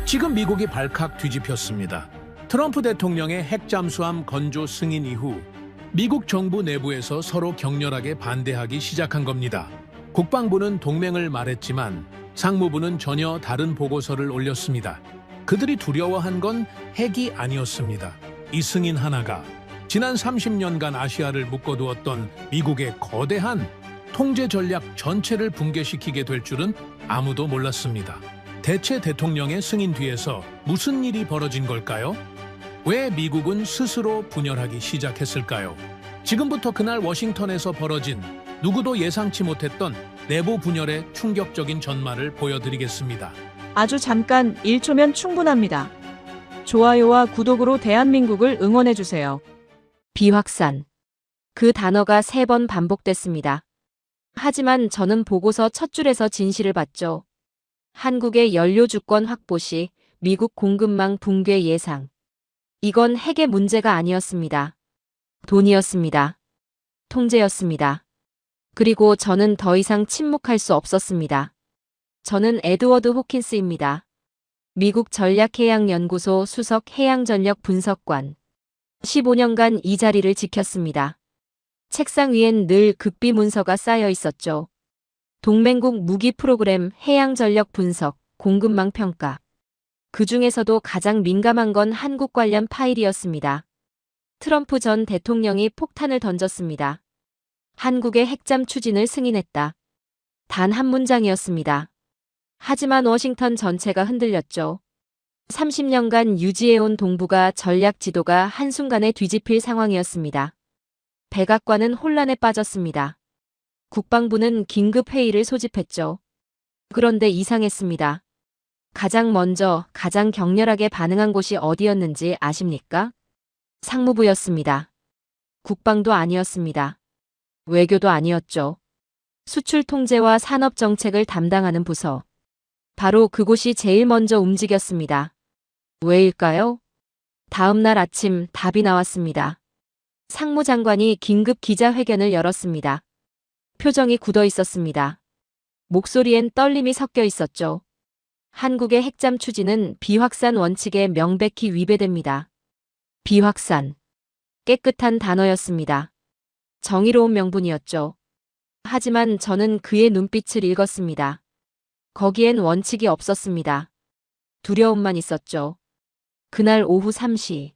지금 미국이 발칵 뒤집혔습니다. 트럼프 대통령의 핵 잠수함 건조 승인 이후 미국 정부 내부에서 서로 격렬하게 반대하기 시작한 겁니다. 국방부는 동맹을 말했지만 상무부는 전혀 다른 보고서를 올렸습니다. 그들이 두려워한 건 핵이 아니었습니다. 이 승인 하나가 지난 30년간 아시아를 묶어두었던 미국의 거대한 통제 전략 전체를 붕괴시키게 될 줄은 아무도 몰랐습니다. 대체 대통령의 승인 뒤에서 무슨 일이 벌어진 걸까요? 왜 미국은 스스로 분열하기 시작했을까요? 지금부터 그날 워싱턴에서 벌어진 누구도 예상치 못했던 내부 분열의 충격적인 전말을 보여드리겠습니다. 아주 잠깐 1초면 충분합니다. 좋아요와 구독으로 대한민국을 응원해주세요. 비확산. 그 단어가 3번 반복됐습니다. 하지만 저는 보고서 첫 줄에서 진실을 봤죠. 한국의 연료 주권 확보 시 미국 공급망 붕괴 예상. 이건 핵의 문제가 아니었습니다. 돈이었습니다. 통제였습니다. 그리고 저는 더 이상 침묵할 수 없었습니다. 저는 에드워드 호킨스입니다. 미국 전략해양연구소 수석 해양전력 분석관. 15년간 이 자리를 지켰습니다. 책상 위엔 늘 극비 문서가 쌓여 있었죠. 동맹국 무기 프로그램, 해양전력 분석, 공급망 평가. 그 중에서도 가장 민감한 건 한국 관련 파일이었습니다. 트럼프 전 대통령이 폭탄을 던졌습니다. 한국의 핵잠 추진을 승인했다. 단 한 문장이었습니다. 하지만 워싱턴 전체가 흔들렸죠. 30년간 유지해온 동북아 전략 지도가 한순간에 뒤집힐 상황이었습니다. 백악관은 혼란에 빠졌습니다. 국방부는 긴급 회의를 소집했죠. 그런데 이상했습니다. 가장 먼저, 가장 격렬하게 반응한 곳이 어디였는지 아십니까? 상무부였습니다. 국방도 아니었습니다. 외교도 아니었죠. 수출 통제와 산업 정책을 담당하는 부서. 바로 그곳이 제일 먼저 움직였습니다. 왜일까요? 다음 날 아침 답이 나왔습니다. 상무장관이 긴급 기자회견을 열었습니다. 표정이 굳어 있었습니다. 목소리엔 떨림이 섞여 있었죠. 한국의 핵잠 추진은 비확산 원칙에 명백히 위배됩니다. 비확산. 깨끗한 단어였습니다. 정의로운 명분이었죠. 하지만 저는 그의 눈빛을 읽었습니다. 거기엔 원칙이 없었습니다. 두려움만 있었죠. 그날 오후 3시.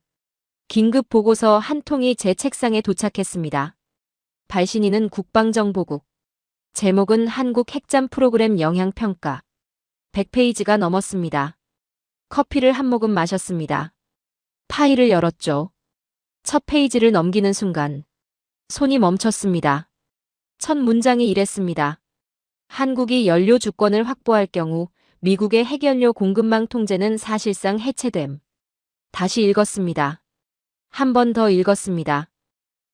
긴급 보고서 한 통이 제 책상에 도착했습니다. 발신인은 국방정보국. 제목은 한국 핵잠 프로그램 영향평가. 100페이지가 넘었습니다. 커피를 한 모금 마셨습니다. 파일을 열었죠. 첫 페이지를 넘기는 순간 손이 멈췄습니다. 첫 문장이 이랬습니다. 한국이 연료 주권을 확보할 경우 미국의 핵연료 공급망 통제는 사실상 해체됨. 다시 읽었습니다. 한 번 더 읽었습니다.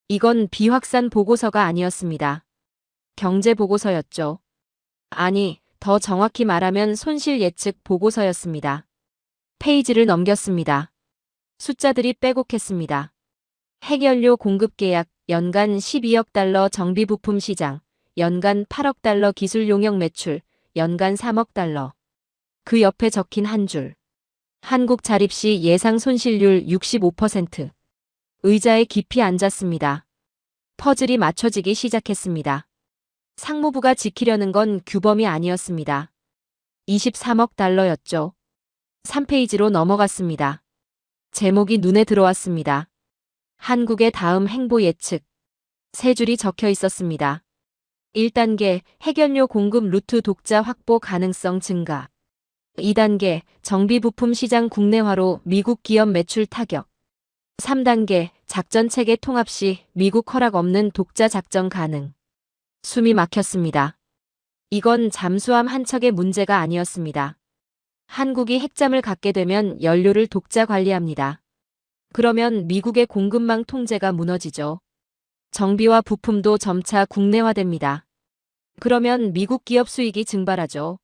이건 비확산 보고서가 아니었습니다. 경제 보고서였죠. 아니, 더 정확히 말하면 손실 예측 보고서였습니다. 페이지를 넘겼습니다. 숫자들이 빼곡했습니다. 핵연료 공급 계약, 연간 12억 달러 정비 부품 시장, 연간 8억 달러 기술 용역 매출, 연간 3억 달러. 그 옆에 적힌 한 줄. 한국 자립 시 예상 손실률 65%. 의자에 깊이 앉았습니다. 퍼즐이 맞춰지기 시작했습니다. 상무부가 지키려는 건 규범이 아니었습니다. 23억 달러였죠. 3페이지로 넘어갔습니다. 제목이 눈에 들어왔습니다. 한국의 다음 행보 예측. 3줄이 적혀 있었습니다. 1단계 핵연료 공급 루트 독자 확보 가능성 증가. 2단계 정비 부품 시장 국내화로 미국 기업 매출 타격. 3단계 작전 체계 통합 시 미국 허락 없는 독자 작전 가능. 숨이 막혔습니다. 이건 잠수함 한 척의 문제가 아니었습니다. 한국이 핵잠을 갖게 되면 연료를 독자 관리합니다. 그러면 미국의 공급망 통제가 무너지죠. 정비와 부품도 점차 국내화됩니다. 그러면 미국 기업 수익이 증발하죠.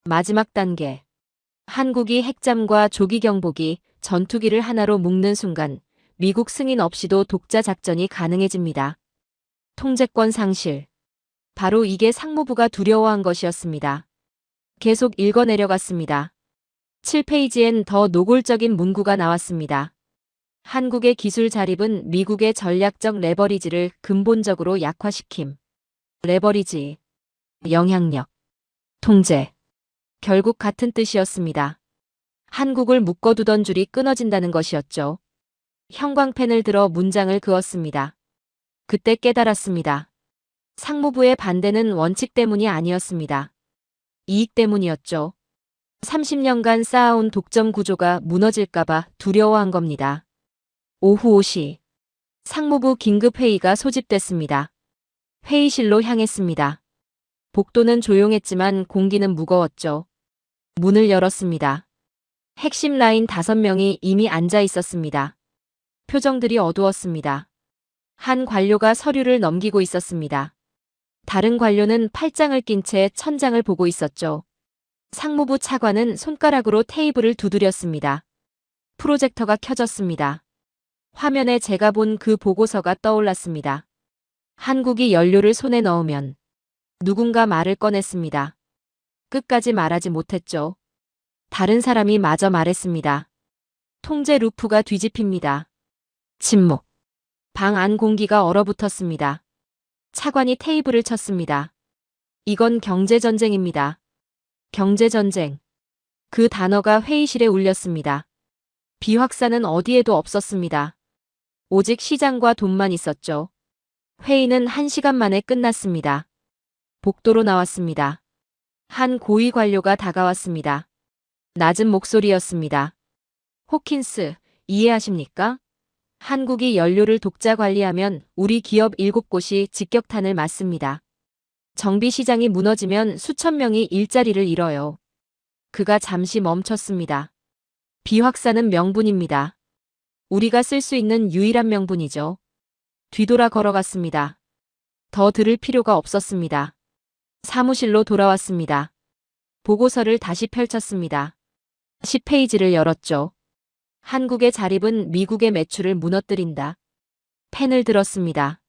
마지막 단계. 한국이 핵잠과 조기 경보기, 전투기를 하나로 묶는 순간 미국 승인 없이도 독자 작전이 가능해집니다. 통제권 상실. 바로 이게 상무부가 두려워한 것이었습니다. 계속 읽어내려갔습니다. 7페이지엔 더 노골적인 문구가 나왔습니다. 한국의 기술 자립은 미국의 전략적 레버리지를 근본적으로 약화시킴. 레버리지, 영향력, 통제. 결국 같은 뜻이었습니다. 한국을 묶어두던 줄이 끊어진다는 것이었죠. 형광펜을 들어 문장을 그었습니다. 그때 깨달았습니다. 상무부의 반대는 원칙 때문이 아니었습니다. 이익 때문이었죠. 30년간 쌓아온 독점 구조가 무너질까봐 두려워한 겁니다. 오후 5시. 상무부 긴급회의가 소집됐습니다. 회의실로 향했습니다. 복도는 조용했지만 공기는 무거웠죠. 문을 열었습니다. 핵심 라인 5명이 이미 앉아 있었습니다. 표정들이 어두웠습니다. 한 관료가 서류를 넘기고 있었습니다. 다른 관료는 팔짱을 낀 채 천장을 보고 있었죠. 상무부 차관은 손가락으로 테이블을 두드렸습니다. 프로젝터가 켜졌습니다. 화면에 제가 본 그 보고서가 떠올랐습니다. 한국이 연료를 손에 넣으면 누군가 말을 꺼냈습니다. 끝까지 말하지 못했죠. 다른 사람이 마저 말했습니다. 통제 루프가 뒤집힙니다. 침묵. 방 안 공기가 얼어붙었습니다. 차관이 테이블을 쳤습니다. 이건 경제전쟁입니다. 경제전쟁. 그 단어가 회의실에 울렸습니다. 비확산은 어디에도 없었습니다. 오직 시장과 돈만 있었죠. 회의는 1시간 만에 끝났습니다. 복도로 나왔습니다. 한 고위 관료가 다가왔습니다. 낮은 목소리였습니다. 호킨스, 이해하십니까? 한국이 연료를 독자 관리하면 우리 기업 7곳이 직격탄을 맞습니다. 정비시장이 무너지면 수천 명이 일자리를 잃어요. 그가 잠시 멈췄습니다. 비확산은 명분입니다. 우리가 쓸 수 있는 유일한 명분이죠. 뒤돌아 걸어갔습니다. 더 들을 필요가 없었습니다. 사무실로 돌아왔습니다. 보고서를 다시 펼쳤습니다. 10페이지를 열었죠. 한국의 자립은 미국의 매출을 무너뜨린다. 펜을 들었습니다.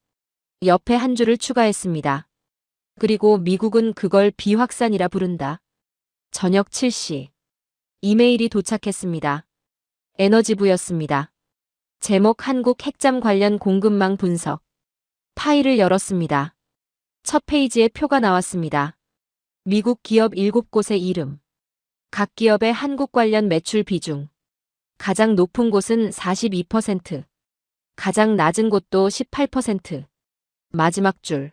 옆에 한 줄을 추가했습니다. 그리고 미국은 그걸 비확산이라 부른다. 저녁 7시. 이메일이 도착했습니다. 에너지부였습니다. 제목 한국 핵잠 관련 공급망 분석. 파일을 열었습니다. 첫 페이지에 표가 나왔습니다. 미국 기업 7곳의 이름. 각 기업의 한국 관련 매출 비중. 가장 높은 곳은 42%. 가장 낮은 곳도 18%. 마지막 줄.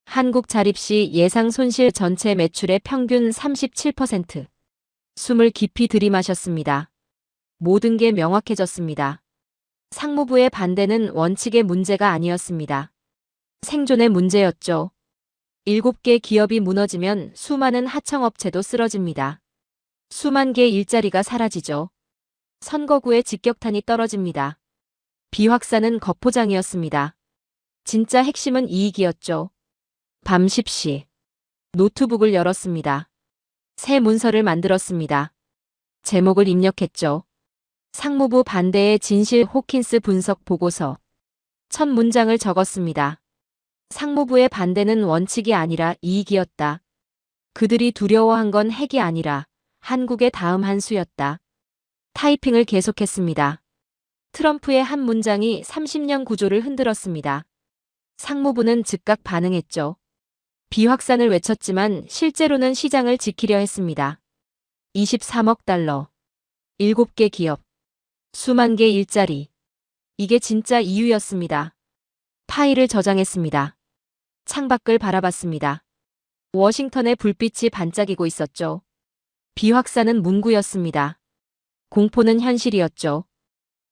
한국 자립 시 예상 손실 전체 매출의 평균 37%. 숨을 깊이 들이마셨습니다. 모든 게 명확해졌습니다. 상무부의 반대는 원칙의 문제가 아니었습니다. 생존의 문제였죠. 7개 기업이 무너지면 수많은 하청업체도 쓰러집니다. 수만 개의 일자리가 사라지죠. 선거구에 직격탄이 떨어집니다. 비확산은 거포장이었습니다. 진짜 핵심은 이익이었죠. 밤 10시. 노트북을 열었습니다. 새 문서를 만들었습니다. 제목을 입력했죠. 상무부 반대의 진실 호킨스 분석 보고서. 첫 문장을 적었습니다. 상무부의 반대는 원칙이 아니라 이익이었다. 그들이 두려워한 건 핵이 아니라 한국의 다음 한 수였다. 타이핑을 계속했습니다. 트럼프의 한 문장이 30년 구조를 흔들었습니다. 상무부는 즉각 반응했죠. 비확산을 외쳤지만 실제로는 시장을 지키려 했습니다. 23억 달러. 7개 기업. 수만 개 일자리. 이게 진짜 이유였습니다. 파일을 저장했습니다. 창밖을 바라봤습니다. 워싱턴의 불빛이 반짝이고 있었죠. 비확산은 문구였습니다. 공포는 현실이었죠.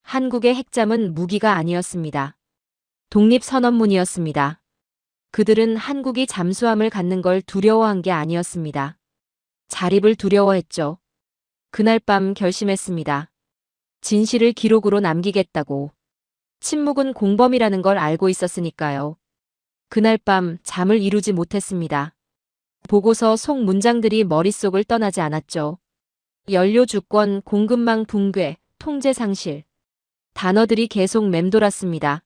한국의 핵잠은 무기가 아니었습니다. 독립선언문이었습니다. 그들은 한국이 잠수함을 갖는 걸 두려워한 게 아니었습니다. 자립을 두려워했죠. 그날 밤 결심했습니다. 진실을 기록으로 남기겠다고. 침묵은 공범이라는 걸 알고 있었으니까요. 그날 밤 잠을 이루지 못했습니다. 보고서 속 문장들이 머릿속을 떠나지 않았죠. 연료 주권, 공급망 붕괴, 통제 상실. 단어들이 계속 맴돌았습니다.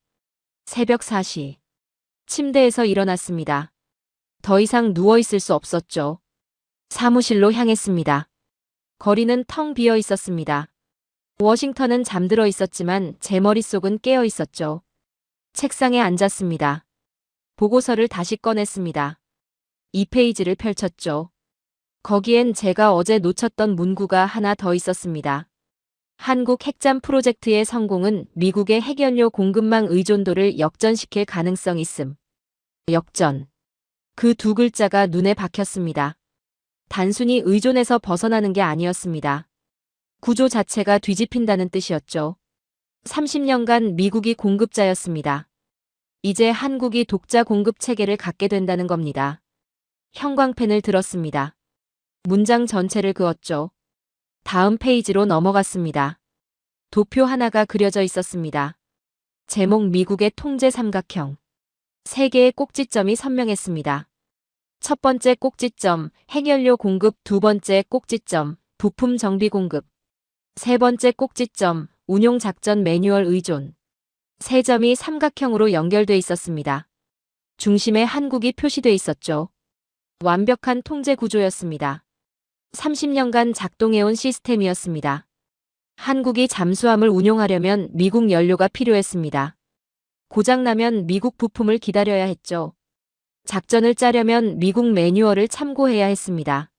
새벽 4시. 침대에서 일어났습니다. 더 이상 누워있을 수 없었죠. 사무실로 향했습니다. 거리는 텅 비어 있었습니다. 워싱턴은 잠들어 있었지만 제 머릿속은 깨어 있었죠. 책상에 앉았습니다. 보고서를 다시 꺼냈습니다. 2페이지를 펼쳤죠. 거기엔 제가 어제 놓쳤던 문구가 하나 더 있었습니다. 한국 핵잠 프로젝트의 성공은 미국의 핵연료 공급망 의존도를 역전시킬 가능성이 있음. 역전. 그 두 글자가 눈에 박혔습니다. 단순히 의존에서 벗어나는 게 아니었습니다. 구조 자체가 뒤집힌다는 뜻이었죠. 30년간 미국이 공급자였습니다. 이제 한국이 독자 공급 체계를 갖게 된다는 겁니다. 형광펜을 들었습니다. 문장 전체를 그었죠. 다음 페이지로 넘어갔습니다. 도표 하나가 그려져 있었습니다. 제목 미국의 통제 삼각형. 세 개의 꼭지점이 선명했습니다. 첫 번째 꼭지점, 핵연료 공급, 두 번째 꼭지점, 부품 정비 공급. 세 번째 꼭지점, 운용 작전 매뉴얼 의존. 세 점이 삼각형으로 연결돼 있었습니다. 중심에 한국이 표시돼 있었죠. 완벽한 통제 구조였습니다. 30년간 작동해온 시스템이었습니다. 한국이 잠수함을 운용하려면 미국 연료가 필요했습니다. 고장나면 미국 부품을 기다려야 했죠. 작전을 짜려면 미국 매뉴얼을 참고해야 했습니다.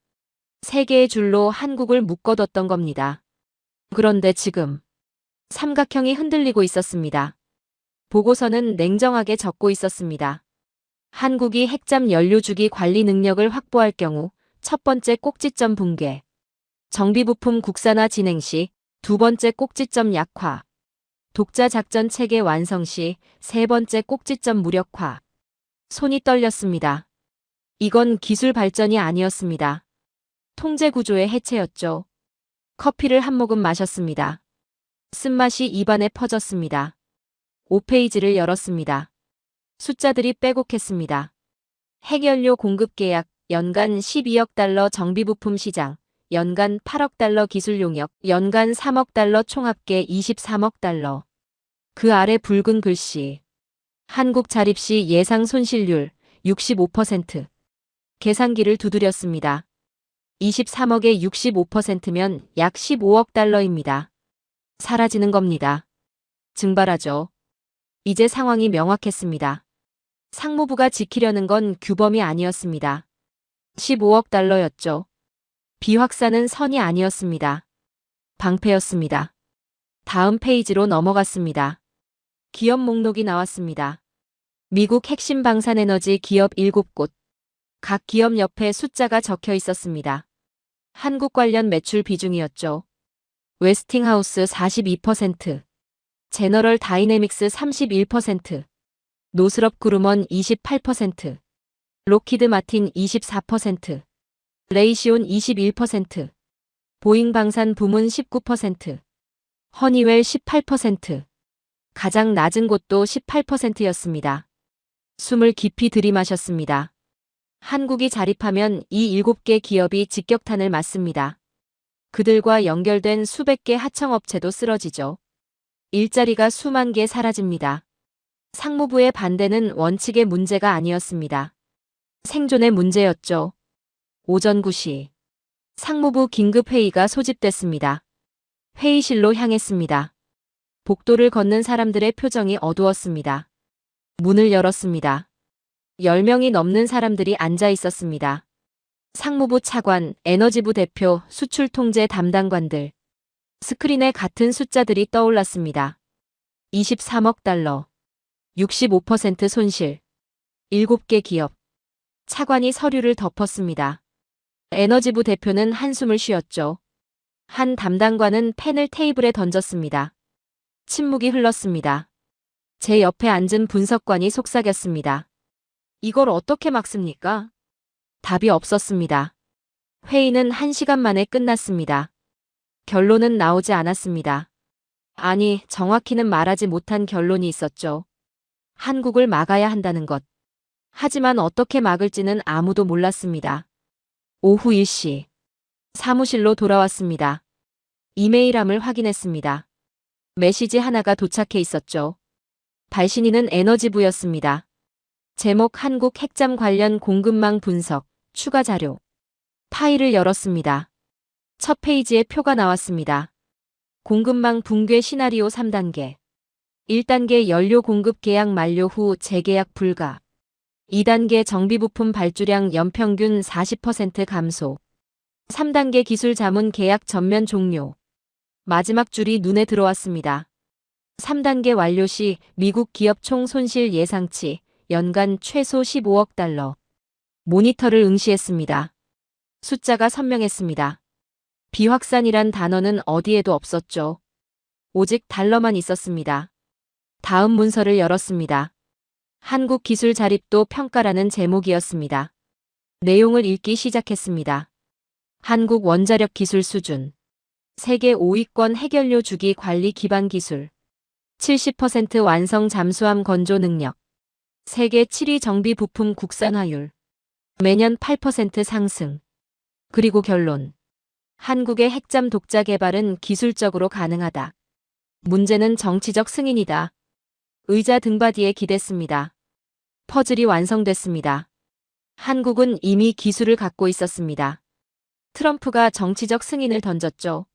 세 개의 줄로 한국을 묶어뒀던 겁니다. 그런데 지금 삼각형이 흔들리고 있었습니다. 보고서는 냉정하게 적고 있었습니다. 한국이 핵잠 연료주기 관리 능력을 확보할 경우 첫 번째 꼭지점 붕괴, 정비부품 국산화 진행 시 두 번째 꼭지점 약화, 독자 작전 체계 완성 시 세 번째 꼭지점 무력화. 손이 떨렸습니다. 이건 기술 발전이 아니었습니다. 통제 구조의 해체였죠. 커피를 한 모금 마셨습니다. 쓴맛이 입안에 퍼졌습니다. 5페이지를 열었습니다. 숫자들이 빼곡했습니다. 핵연료 공급 계약, 연간 12억 달러 정비부품 시장, 연간 8억 달러 기술 용역, 연간 3억 달러 총합계 23억 달러. 그 아래 붉은 글씨. 한국 자립 시 예상 손실률 65%. 계산기를 두드렸습니다. 23억의 65%면 약 15억 달러입니다. 사라지는 겁니다. 증발하죠. 이제 상황이 명확했습니다. 상무부가 지키려는 건 규범이 아니었습니다. 15억 달러였죠. 비확산은 선이 아니었습니다. 방패였습니다. 다음 페이지로 넘어갔습니다. 기업 목록이 나왔습니다. 미국 핵심 방산에너지 기업 7곳. 각 기업 옆에 숫자가 적혀 있었습니다. 한국 관련 매출 비중이었죠. 웨스팅하우스 42%, 제너럴 다이내믹스 31%, 노스럽 그루먼 28%, 록히드 마틴 24%, 레이시온 21%, 보잉 방산 부문 19%, 허니웰 18%, 가장 낮은 곳도 18%였습니다. 숨을 깊이 들이마셨습니다. 한국이 자립하면 이 7개 기업이 직격탄을 맞습니다. 그들과 연결된 수백 개 하청업체도 쓰러지죠. 일자리가 수만 개 사라집니다. 상무부의 반대는 원칙의 문제가 아니었습니다. 생존의 문제였죠. 오전 9시. 상무부 긴급회의가 소집됐습니다. 회의실로 향했습니다. 복도를 걷는 사람들의 표정이 어두웠습니다. 문을 열었습니다. 10명이 넘는 사람들이 앉아 있었습니다. 상무부 차관, 에너지부 대표, 수출 통제 담당관들. 스크린에 같은 숫자들이 떠올랐습니다. 23억 달러. 65% 손실. 7개 기업. 차관이 서류를 덮었습니다. 에너지부 대표는 한숨을 쉬었죠. 한 담당관은 펜을 테이블에 던졌습니다. 침묵이 흘렀습니다. 제 옆에 앉은 분석관이 속삭였습니다. 이걸 어떻게 막습니까? 답이 없었습니다. 회의는 1시간 만에 끝났습니다. 결론은 나오지 않았습니다. 아니, 정확히는 말하지 못한 결론이 있었죠. 한국을 막아야 한다는 것. 하지만 어떻게 막을지는 아무도 몰랐습니다. 오후 1시. 사무실로 돌아왔습니다. 이메일함을 확인했습니다. 메시지 하나가 도착해 있었죠. 발신인은 에너지부였습니다. 제목 한국 핵잠 관련 공급망 분석, 추가 자료. 파일을 열었습니다. 첫 페이지에 표가 나왔습니다. 공급망 붕괴 시나리오 3단계. 1단계 연료 공급 계약 만료 후 재계약 불가. 2단계 정비부품 발주량 연평균 40% 감소. 3단계 기술 자문 계약 전면 종료. 마지막 줄이 눈에 들어왔습니다. 3단계 완료 시 미국 기업 총 손실 예상치 연간 최소 15억 달러. 모니터를 응시했습니다. 숫자가 선명했습니다. 비확산이란 단어는 어디에도 없었죠. 오직 달러만 있었습니다. 다음 문서를 열었습니다. 한국 기술 자립도 평가라는 제목이었습니다. 내용을 읽기 시작했습니다. 한국 원자력 기술 수준. 세계 5위권 해결료 주기 관리 기반 기술. 70% 완성 잠수함 건조 능력. 세계 7위 정비 부품 국산화율. 매년 8% 상승. 그리고 결론. 한국의 핵잠 독자 개발은 기술적으로 가능하다. 문제는 정치적 승인이다. 의자 등받이에 기댔습니다. 퍼즐이 완성됐습니다. 한국은 이미 기술을 갖고 있었습니다. 트럼프가 정치적 승인을 던졌죠.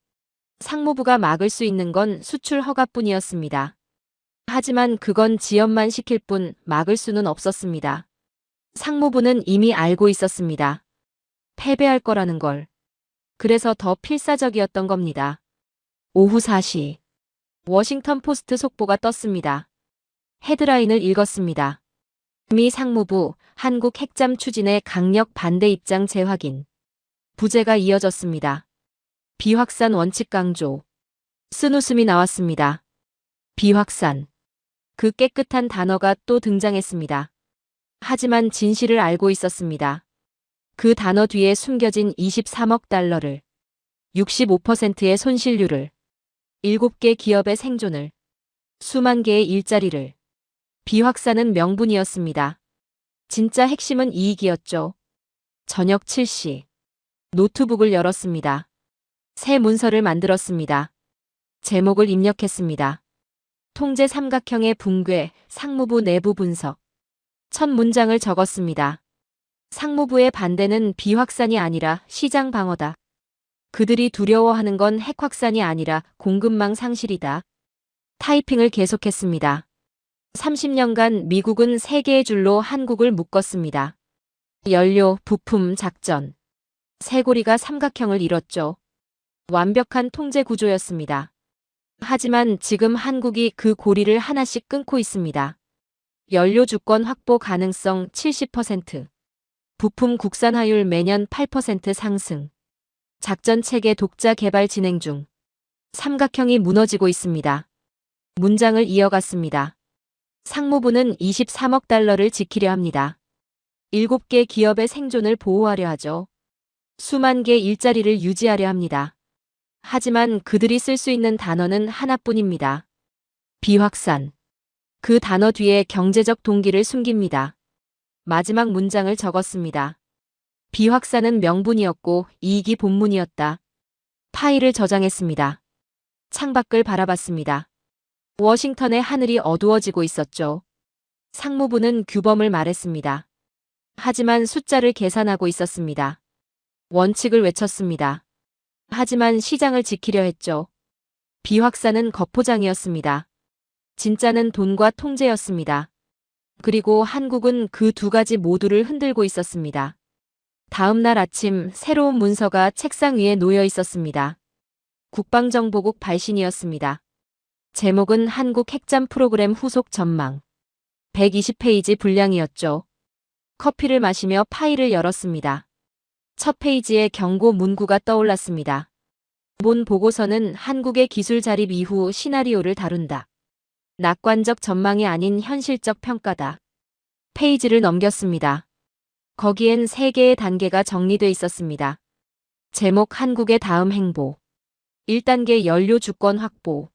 상무부가 막을 수 있는 건 수출 허가뿐이었습니다. 하지만 그건 지연만 시킬 뿐 막을 수는 없었습니다. 상무부는 이미 알고 있었습니다. 패배할 거라는 걸. 그래서 더 필사적이었던 겁니다. 오후 4시. 워싱턴 포스트 속보가 떴습니다. 헤드라인을 읽었습니다. 미 상무부, 한국 핵잠 추진의 강력 반대 입장 재확인. 부제가 이어졌습니다. 비확산 원칙 강조. 쓴 웃음이 나왔습니다. 비확산. 그 깨끗한 단어가 또 등장했습니다. 하지만 진실을 알고 있었습니다. 그 단어 뒤에 숨겨진 23억 달러를, 65%의 손실률을, 7개 기업의 생존을, 수만 개의 일자리를. 비확산은 명분이었습니다. 진짜 핵심은 이익이었죠. 저녁 7시. 노트북을 열었습니다. 새 문서를 만들었습니다. 제목을 입력했습니다. 통제 삼각형의 붕괴, 상무부 내부 분석. 첫 문장을 적었습니다. 상무부의 반대는 비확산이 아니라 시장 방어다. 그들이 두려워하는 건 핵 확산이 아니라 공급망 상실이다. 타이핑을 계속했습니다. 30년간 미국은 세 개의 줄로 한국을 묶었습니다. 연료, 부품, 작전. 쇄골이가 삼각형을 이뤘죠. 완벽한 통제 구조였습니다. 하지만 지금 한국이 그 고리를 하나씩 끊고 있습니다. 연료 주권 확보 가능성 70%. 부품 국산화율 매년 8% 상승. 작전 체계 독자 개발 진행 중. 삼각형이 무너지고 있습니다. 문장을 이어갔습니다. 상무부는 23억 달러를 지키려 합니다. 7개 기업의 생존을 보호하려 하죠. 수만 개 일자리를 유지하려 합니다. 하지만 그들이 쓸 수 있는 단어는 하나뿐입니다. 비확산. 그 단어 뒤에 경제적 동기를 숨깁니다. 마지막 문장을 적었습니다. 비확산은 명분이었고 이익이 본문이었다. 파일을 저장했습니다. 창밖을 바라봤습니다. 워싱턴의 하늘이 어두워지고 있었죠. 상무부는 규범을 말했습니다. 하지만 숫자를 계산하고 있었습니다. 원칙을 외쳤습니다. 하지만 시장을 지키려 했죠. 비확산은 겉포장이었습니다. 진짜는 돈과 통제였습니다. 그리고 한국은 그 두 가지 모두를 흔들고 있었습니다. 다음 날 아침 새로운 문서가 책상 위에 놓여 있었습니다. 국방정보국 발신이었습니다. 제목은 한국 핵잠 프로그램 후속 전망. 120페이지 분량이었죠. 커피를 마시며 파일을 열었습니다. 첫 페이지에 경고 문구가 떠올랐습니다. 본 보고서는 한국의 기술 자립 이후 시나리오를 다룬다. 낙관적 전망이 아닌 현실적 평가다. 페이지를 넘겼습니다. 거기엔 3개의 단계가 정리돼 있었습니다. 제목 한국의 다음 행보. 1단계 연료 주권 확보.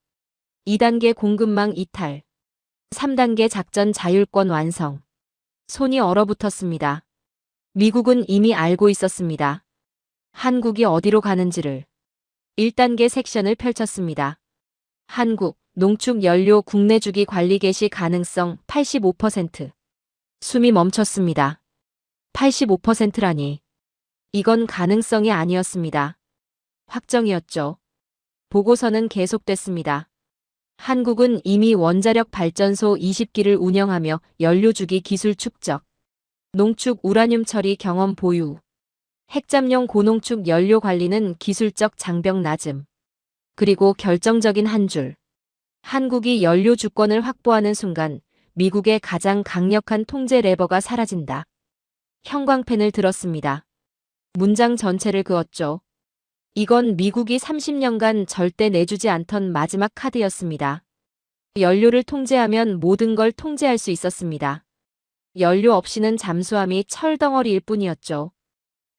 2단계 공급망 이탈. 3단계 작전 자율권 완성. 손이 얼어붙었습니다. 미국은 이미 알고 있었습니다. 한국이 어디로 가는지를. 1단계 섹션을 펼쳤습니다. 한국, 농축 연료 국내 주기 관리 개시 가능성 85%. 숨이 멈췄습니다. 85%라니. 이건 가능성이 아니었습니다. 확정이었죠. 보고서는 계속됐습니다. 한국은 이미 원자력 발전소 20기를 운영하며 연료주기 기술 축적, 농축 우라늄 처리 경험 보유, 핵잠용 고농축 연료 관리는 기술적 장벽 낮음. 그리고 결정적인 한 줄. 한국이 연료 주권을 확보하는 순간 미국의 가장 강력한 통제 레버가 사라진다. 형광펜을 들었습니다. 문장 전체를 그었죠. 이건 미국이 30년간 절대 내주지 않던 마지막 카드였습니다. 연료를 통제하면 모든 걸 통제할 수 있었습니다. 연료 없이는 잠수함이 철덩어리일 뿐이었죠.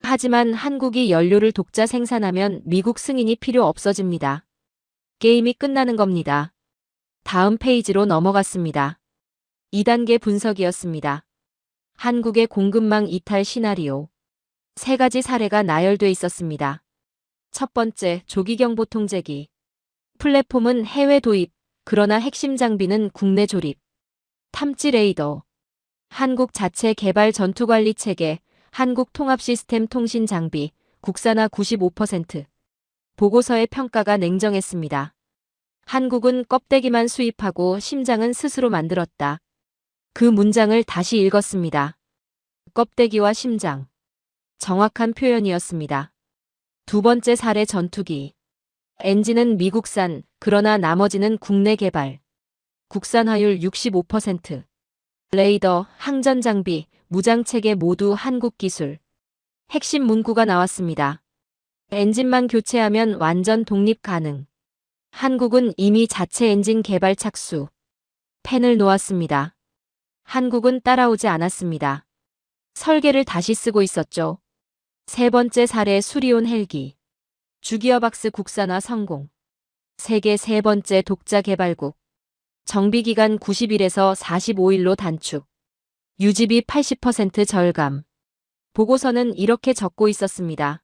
하지만 한국이 연료를 독자 생산하면 미국 승인이 필요 없어집니다. 게임이 끝나는 겁니다. 다음 페이지로 넘어갔습니다. 2단계 분석이었습니다. 한국의 공급망 이탈 시나리오. 3가지 사례가 나열돼 있었습니다. 첫 번째, 조기경보 통제기. 플랫폼은 해외 도입, 그러나 핵심 장비는 국내 조립. 탐지 레이더. 한국 자체 개발 전투관리 체계, 한국 통합 시스템 통신 장비, 국산화 95%. 보고서의 평가가 냉정했습니다. 한국은 껍데기만 수입하고 심장은 스스로 만들었다. 그 문장을 다시 읽었습니다. 껍데기와 심장. 정확한 표현이었습니다. 두 번째 사례 전투기. 엔진은 미국산, 그러나 나머지는 국내 개발. 국산화율 65%. 레이더, 항전 장비, 무장 체계 모두 한국 기술. 핵심 문구가 나왔습니다. 엔진만 교체하면 완전 독립 가능. 한국은 이미 자체 엔진 개발 착수. 펜을 놓았습니다. 한국은 따라오지 않았습니다. 설계를 다시 쓰고 있었죠. 세 번째 사례 수리온 헬기. 주기어박스 국산화 성공. 세계 세 번째 독자 개발국. 정비기간 90일에서 45일로 단축. 유지비 80% 절감. 보고서는 이렇게 적고 있었습니다.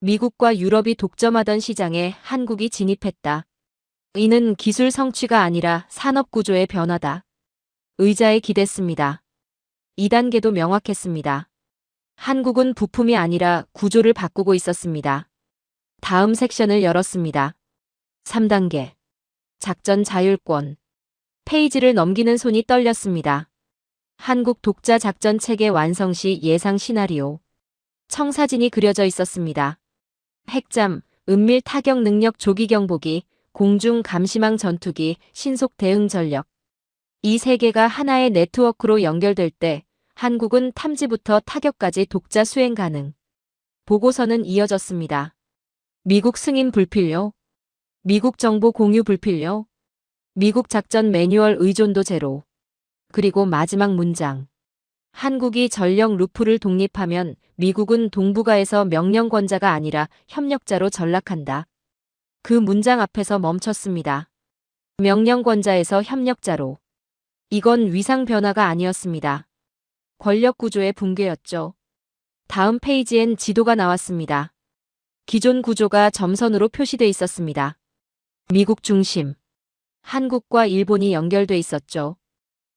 미국과 유럽이 독점하던 시장에 한국이 진입했다. 이는 기술 성취가 아니라 산업 구조의 변화다. 의자에 기댔습니다. 2단계도 명확했습니다. 한국은 부품이 아니라 구조를 바꾸고 있었습니다. 다음 섹션을 열었습니다. 3단계. 작전 자율권. 페이지를 넘기는 손이 떨렸습니다. 한국 독자 작전 체계 완성 시 예상 시나리오. 청사진이 그려져 있었습니다. 핵잠, 은밀 타격 능력 조기 경보기, 공중 감시망 전투기, 신속 대응 전력. 이 세 개가 하나의 네트워크로 연결될 때 한국은 탐지부터 타격까지 독자 수행 가능. 보고서는 이어졌습니다. 미국 승인 불필요. 미국 정보 공유 불필요. 미국 작전 매뉴얼 의존도 제로. 그리고 마지막 문장. 한국이 전력 루프를 독립하면 미국은 동북아에서 명령권자가 아니라 협력자로 전락한다. 그 문장 앞에서 멈췄습니다. 명령권자에서 협력자로. 이건 위상 변화가 아니었습니다. 권력 구조의 붕괴였죠. 다음 페이지엔 지도가 나왔습니다. 기존 구조가 점선으로 표시돼 있었습니다. 미국 중심. 한국과 일본이 연결돼 있었죠.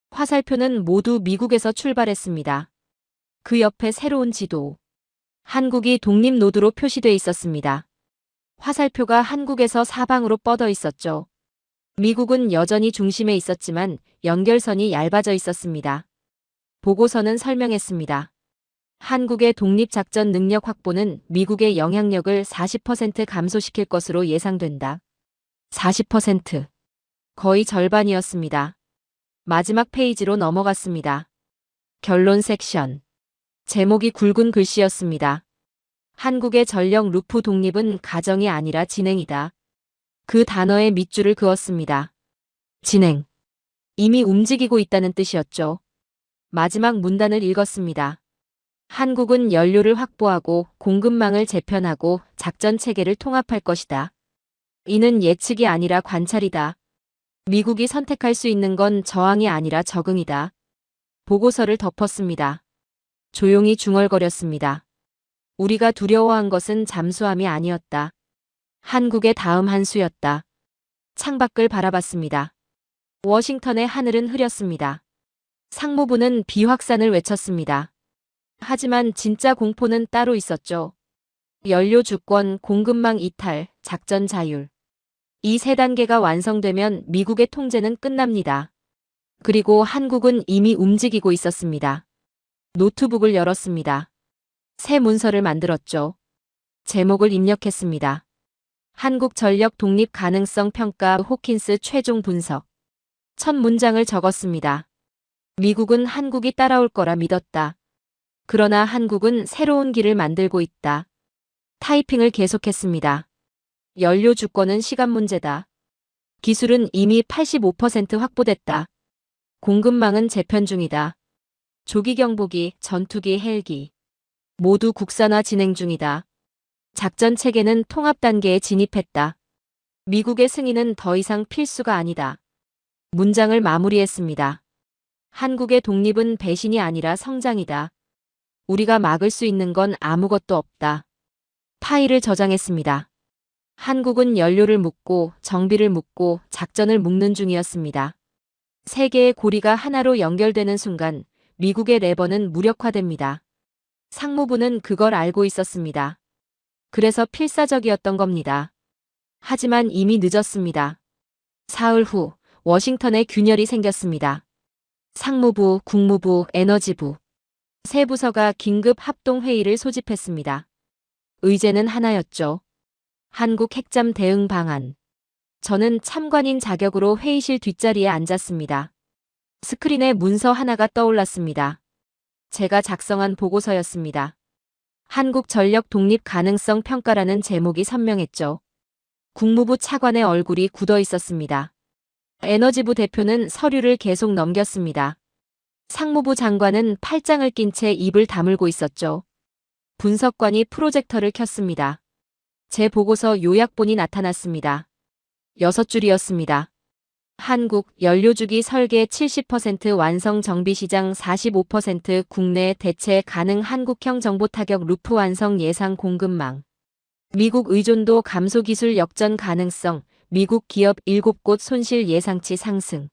화살표는 모두 미국에서 출발했습니다. 그 옆에 새로운 지도. 한국이 독립 노드로 표시돼 있었습니다. 화살표가 한국에서 사방으로 뻗어 있었죠. 미국은 여전히 중심에 있었지만 연결선이 얇아져 있었습니다. 보고서는 설명했습니다. 한국의 독립작전 능력 확보는 미국의 영향력을 40% 감소시킬 것으로 예상된다. 40%. 거의 절반이었습니다. 마지막 페이지로 넘어갔습니다. 결론 섹션. 제목이 굵은 글씨였습니다. 한국의 전력 루프 독립은 가정이 아니라 진행이다. 그 단어에 밑줄을 그었습니다. 진행. 이미 움직이고 있다는 뜻이었죠. 마지막 문단을 읽었습니다. 한국은 연료를 확보하고 공급망을 재편하고 작전 체계를 통합할 것이다. 이는 예측이 아니라 관찰이다. 미국이 선택할 수 있는 건 저항이 아니라 적응이다. 보고서를 덮었습니다. 조용히 중얼거렸습니다. 우리가 두려워한 것은 잠수함이 아니었다. 한국의 다음 한 수였다. 창밖을 바라봤습니다. 워싱턴의 하늘은 흐렸습니다. 상무부는 비확산을 외쳤습니다. 하지만 진짜 공포는 따로 있었죠. 연료 주권, 공급망 이탈, 작전 자율. 이 세 단계가 완성되면 미국의 통제는 끝납니다. 그리고 한국은 이미 움직이고 있었습니다. 노트북을 열었습니다. 새 문서를 만들었죠. 제목을 입력했습니다. 한국 전력 독립 가능성 평가 호킨스 최종 분석. 첫 문장을 적었습니다. 미국은 한국이 따라올 거라 믿었다. 그러나 한국은 새로운 길을 만들고 있다. 타이핑을 계속했습니다. 연료 주권은 시간 문제다. 기술은 이미 85% 확보됐다. 공급망은 재편 중이다. 조기 경보기, 전투기, 헬기. 모두 국산화 진행 중이다. 작전 체계는 통합 단계에 진입했다. 미국의 승인은 더 이상 필수가 아니다. 문장을 마무리했습니다. 한국의 독립은 배신이 아니라 성장이다. 우리가 막을 수 있는 건 아무것도 없다. 파일을 저장했습니다. 한국은 연료를 묻고 정비를 묻고 작전을 묶는 중이었습니다. 세 개의 고리가 하나로 연결되는 순간 미국의 레버는 무력화됩니다. 상무부는 그걸 알고 있었습니다. 그래서 필사적이었던 겁니다. 하지만 이미 늦었습니다. 사흘 후 워싱턴에 균열이 생겼습니다. 상무부, 국무부, 에너지부 세 부서가 긴급 합동회의를 소집했습니다. 의제는 하나였죠. 한국 핵잠 대응 방안. 저는 참관인 자격으로 회의실 뒷자리에 앉았습니다. 스크린에 문서 하나가 떠올랐습니다. 제가 작성한 보고서였습니다. 한국 전력 독립 가능성 평가라는 제목이 선명했죠. 국무부 차관의 얼굴이 굳어 있었습니다. 에너지부 대표는 서류를 계속 넘겼습니다. 상무부 장관은 팔짱을 낀 채 입을 다물고 있었죠. 분석관이 프로젝터를 켰습니다. 제 보고서 요약본이 나타났습니다. 6줄이었습니다. 한국 연료주기 설계 70% 완성 정비시장 45% 국내 대체 가능 한국형 정보타격 루프 완성 예상 공급망. 미국 의존도 감소 기술 역전 가능성, 미국 기업 7곳 손실 예상치 상승.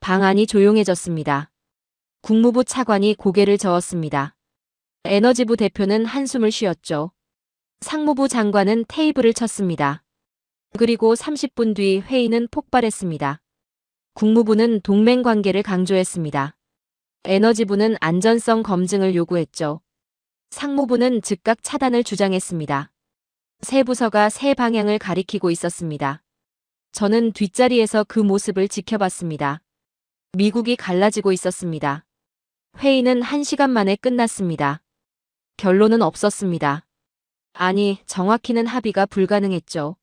방안이 조용해졌습니다. 국무부 차관이 고개를 저었습니다. 에너지부 대표는 한숨을 쉬었죠. 상무부 장관은 테이블을 쳤습니다. 그리고 30분 뒤 회의는 폭발했습니다. 국무부는 동맹 관계를 강조했습니다. 에너지부는 안전성 검증을 요구했죠. 상무부는 즉각 차단을 주장했습니다. 세 부서가 세 방향을 가리키고 있었습니다. 저는 뒷자리에서 그 모습을 지켜봤습니다. 미국이 갈라지고 있었습니다. 회의는 1시간 만에 끝났습니다. 결론은 없었습니다. 아니, 정확히는 합의가 불가능했죠.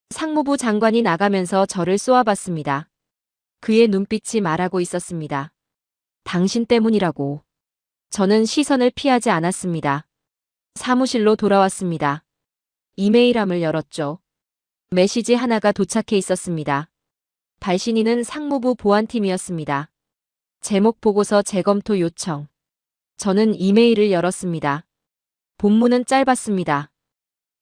상무부 장관이 나가면서 저를 쏘아봤습니다. 그의 눈빛이 말하고 있었습니다. 당신 때문이라고. 저는 시선을 피하지 않았습니다. 사무실로 돌아왔습니다. 이메일함을 열었죠. 메시지 하나가 도착해 있었습니다. 발신인은 상무부 보안팀이었습니다. 제목 보고서 재검토 요청. 저는 이메일을 열었습니다. 본문은 짧았습니다.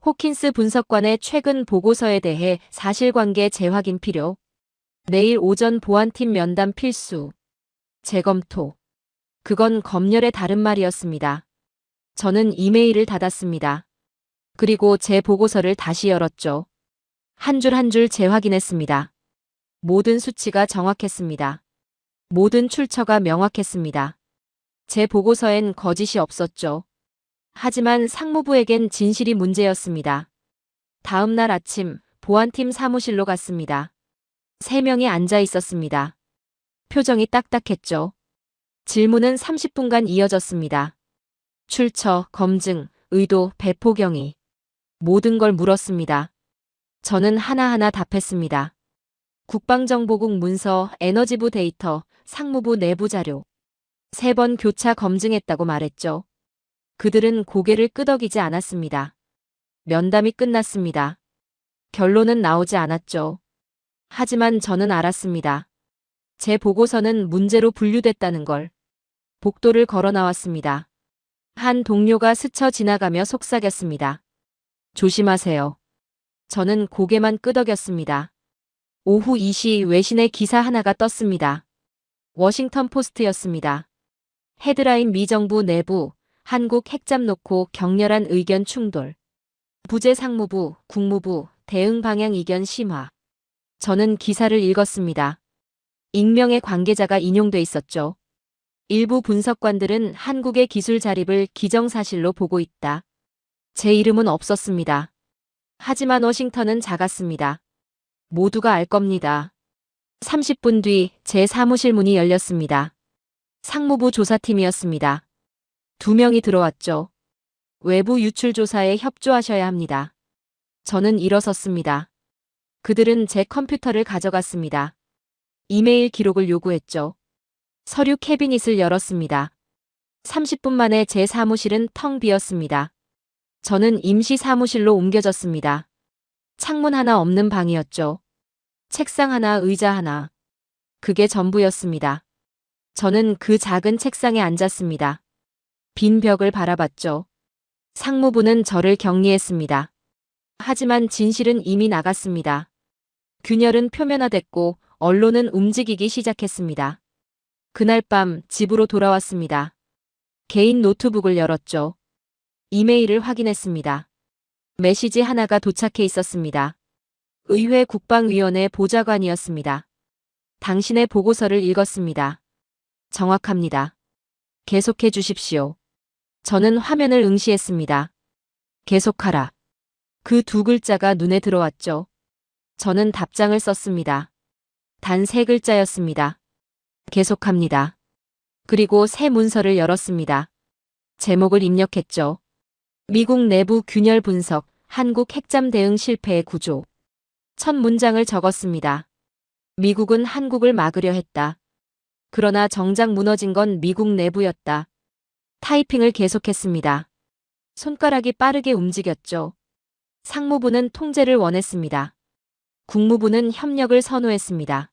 호킨스 분석관의 최근 보고서에 대해 사실관계 재확인 필요. 내일 오전 보안팀 면담 필수. 재검토. 그건 검열의 다른 말이었습니다. 저는 이메일을 닫았습니다. 그리고 제 보고서를 다시 열었죠. 한 줄 한 줄 재확인했습니다. 모든 수치가 정확했습니다. 모든 출처가 명확했습니다. 제 보고서엔 거짓이 없었죠. 하지만 상무부에겐 진실이 문제였습니다. 다음 날 아침 보안팀 사무실로 갔습니다. 3명이 앉아 있었습니다. 표정이 딱딱했죠. 질문은 30분간 이어졌습니다. 출처, 검증, 의도, 배포 경위. 모든 걸 물었습니다. 저는 하나하나 답했습니다. 국방정보국 문서, 에너지부 데이터, 상무부 내부 자료. 3번 교차 검증했다고 말했죠. 그들은 고개를 끄덕이지 않았습니다. 면담이 끝났습니다. 결론은 나오지 않았죠. 하지만 저는 알았습니다. 제 보고서는 문제로 분류됐다는 걸. 복도를 걸어 나왔습니다. 한 동료가 스쳐 지나가며 속삭였습니다. 조심하세요. 저는 고개만 끄덕였습니다. 오후 2시 외신의 기사 하나가 떴습니다. 워싱턴 포스트였습니다. 헤드라인 미정부 내부, 한국 핵잠 놓고 격렬한 의견 충돌. 부재 상무부, 국무부, 대응 방향 이견 심화. 저는 기사를 읽었습니다. 익명의 관계자가 인용돼 있었죠. 일부 분석관들은 한국의 기술 자립을 기정사실로 보고 있다. 제 이름은 없었습니다. 하지만 워싱턴은 작았습니다. 모두가 알 겁니다. 30분 뒤 제 사무실 문이 열렸습니다. 상무부 조사팀이었습니다. 2명이 들어왔죠. 외부 유출 조사에 협조하셔야 합니다. 저는 일어섰습니다. 그들은 제 컴퓨터를 가져갔습니다. 이메일 기록을 요구했죠. 서류 캐비닛을 열었습니다. 30분 만에 제 사무실은 텅 비었습니다. 저는 임시 사무실로 옮겨졌습니다. 창문 하나 없는 방이었죠. 책상 하나, 의자 하나. 그게 전부였습니다. 저는 그 작은 책상에 앉았습니다. 빈 벽을 바라봤죠. 상무부는 저를 격리했습니다. 하지만 진실은 이미 나갔습니다. 균열은 표면화됐고 언론은 움직이기 시작했습니다. 그날 밤 집으로 돌아왔습니다. 개인 노트북을 열었죠. 이메일을 확인했습니다. 메시지 하나가 도착해 있었습니다. 의회 국방위원회 보좌관이었습니다. 당신의 보고서를 읽었습니다. 정확합니다. 계속해 주십시오. 저는 화면을 응시했습니다. 계속하라. 그 2글자가 눈에 들어왔죠. 저는 답장을 썼습니다. 단 3글자였습니다. 계속합니다. 그리고 새 문서를 열었습니다. 제목을 입력했죠. 미국 내부 균열 분석, 한국 핵잠 대응 실패의 구조. 첫 문장을 적었습니다. 미국은 한국을 막으려 했다. 그러나 정작 무너진 건 미국 내부였다. 타이핑을 계속했습니다. 손가락이 빠르게 움직였죠. 상무부는 통제를 원했습니다. 국무부는 협력을 선호했습니다.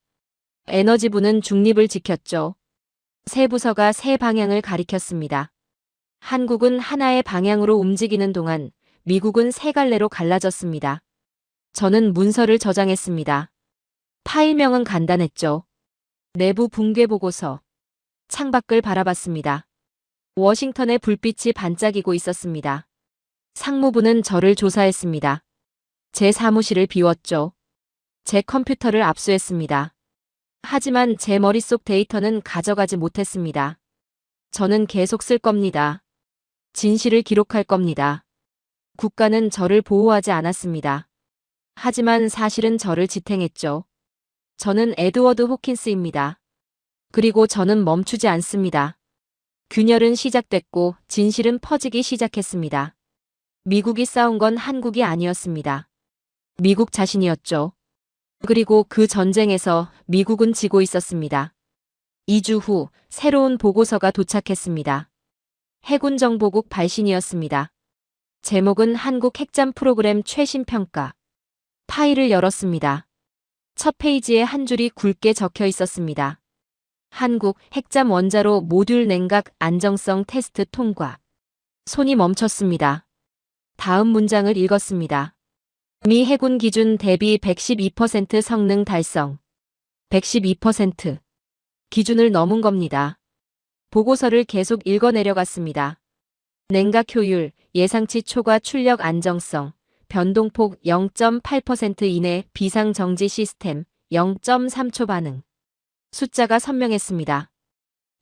에너지부는 중립을 지켰죠. 세 부서가 세 방향을 가리켰습니다. 한국은 하나의 방향으로 움직이는 동안 미국은 세 갈래로 갈라졌습니다. 저는 문서를 저장했습니다. 파일명은 간단했죠. 내부 붕괴 보고서. 창밖을 바라봤습니다. 워싱턴의 불빛이 반짝이고 있었습니다. 상무부는 저를 조사했습니다. 제 사무실을 비웠죠. 제 컴퓨터를 압수했습니다. 하지만 제 머릿속 데이터는 가져가지 못했습니다. 저는 계속 쓸 겁니다. 진실을 기록할 겁니다. 국가는 저를 보호하지 않았습니다. 하지만 사실은 저를 지탱했죠. 저는 에드워드 호킨스입니다. 그리고 저는 멈추지 않습니다. 균열은 시작됐고 진실은 퍼지기 시작했습니다. 미국이 싸운 건 한국이 아니었습니다. 미국 자신이었죠. 그리고 그 전쟁에서 미국은 지고 있었습니다. 2주 후 새로운 보고서가 도착했습니다. 해군 정보국 발신이었습니다. 제목은 한국 핵잠 프로그램 최신 평가. 파일을 열었습니다. 첫 페이지에 한 줄이 굵게 적혀 있었습니다. 한국 핵잠 원자로 모듈 냉각 안정성 테스트 통과. 손이 멈췄습니다. 다음 문장을 읽었습니다. 미 해군 기준 대비 112% 성능 달성. 112%. 기준을 넘은 겁니다. 보고서를 계속 읽어내려갔습니다. 냉각 효율, 예상치 초과 출력 안정성, 변동폭 0.8% 이내 비상 정지 시스템, 0.3초 반응. 숫자가 선명했습니다.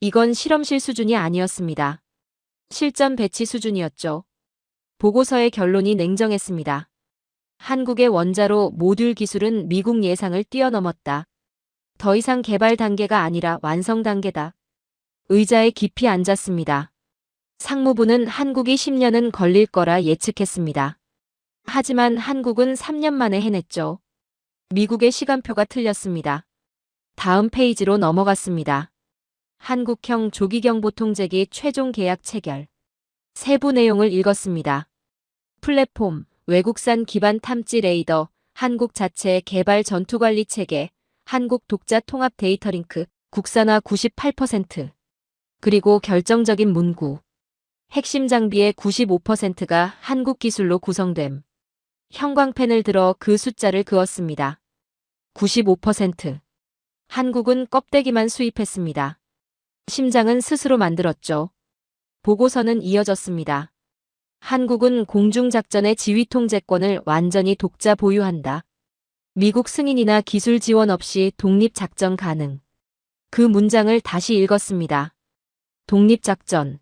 이건 실험실 수준이 아니었습니다. 실전 배치 수준이었죠. 보고서의 결론이 냉정했습니다. 한국의 원자로 모듈 기술은 미국 예상을 뛰어넘었다. 더 이상 개발 단계가 아니라 완성 단계다. 의자에 깊이 앉았습니다. 상무부는 한국이 10년은 걸릴 거라 예측했습니다. 하지만 한국은 3년 만에 해냈죠. 미국의 시간표가 틀렸습니다. 다음 페이지로 넘어갔습니다. 한국형 조기경보통제기 최종 계약 체결. 세부 내용을 읽었습니다. 플랫폼, 외국산 기반 탐지 레이더, 한국 자체 개발 전투관리 체계, 한국 독자 통합 데이터 링크, 국산화 98%. 그리고 결정적인 문구. 핵심 장비의 95%가 한국 기술로 구성됨. 형광펜을 들어 그 숫자를 그었습니다. 95%. 한국은 껍데기만 수입했습니다. 심장은 스스로 만들었죠. 보고서는 이어졌습니다. 한국은 공중작전의 지휘 통제권을 완전히 독자 보유한다. 미국 승인이나 기술 지원 없이 독립작전 가능. 그 문장을 다시 읽었습니다. 독립작전.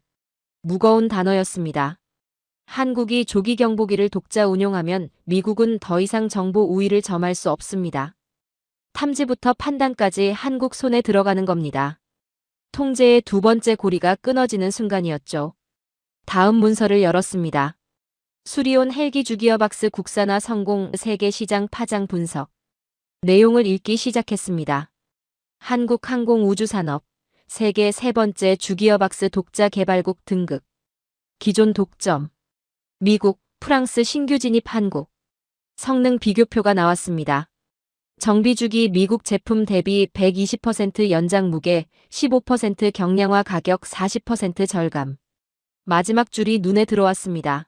무거운 단어였습니다. 한국이 조기 경보기를 독자 운용하면 미국은 더 이상 정보 우위를 점할 수 없습니다. 탐지부터 판단까지 한국 손에 들어가는 겁니다. 통제의 두 번째 고리가 끊어지는 순간이었죠. 다음 문서를 열었습니다. 수리온 헬기 주기어박스 국산화 성공 세계 시장 파장 분석. 내용을 읽기 시작했습니다. 한국 항공우주산업, 세계 세 번째 주기어박스 독자 개발국 등극. 기존 독점. 미국, 프랑스 신규 진입 한국. 성능 비교표가 나왔습니다. 정비주기 미국 제품 대비 120% 연장 무게, 15% 경량화 가격 40% 절감. 마지막 줄이 눈에 들어왔습니다.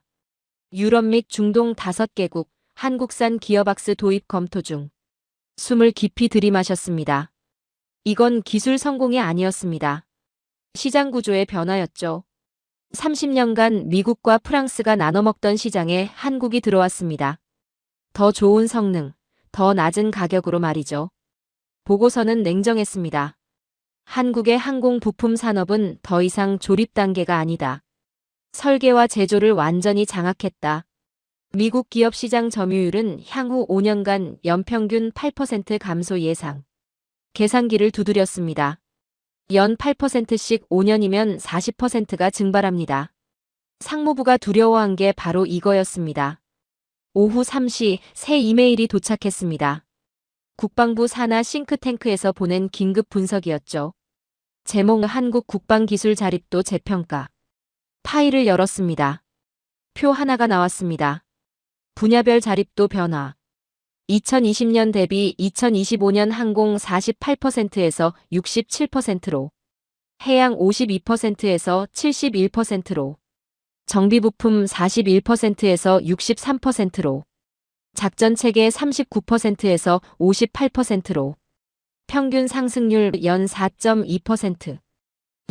유럽 및 중동 5개국, 한국산 기어박스 도입 검토 중. 숨을 깊이 들이마셨습니다. 이건 기술 성공이 아니었습니다. 시장 구조의 변화였죠. 30년간 미국과 프랑스가 나눠먹던 시장에 한국이 들어왔습니다. 더 좋은 성능, 더 낮은 가격으로 말이죠. 보고서는 냉정했습니다. 한국의 항공 부품 산업은 더 이상 조립 단계가 아니다. 설계와 제조를 완전히 장악했다. 미국 기업 시장 점유율은 향후 5년간 연평균 8% 감소 예상. 계산기를 두드렸습니다. 연 8%씩 5년이면 40%가 증발합니다. 상무부가 두려워한 게 바로 이거였습니다. 오후 3시 새 이메일이 도착했습니다. 국방부 산하 싱크탱크에서 보낸 긴급 분석이었죠. 제목 한국 국방기술 자립도 재평가. 파일을 열었습니다. 표 하나가 나왔습니다. 분야별 자립도 변화. 2020년 대비 2025년 항공 48%에서 67%로, 해양 52%에서 71%로, 정비부품 41%에서 63%로, 작전체계 39%에서 58%로, 평균 상승률 연 4.2%.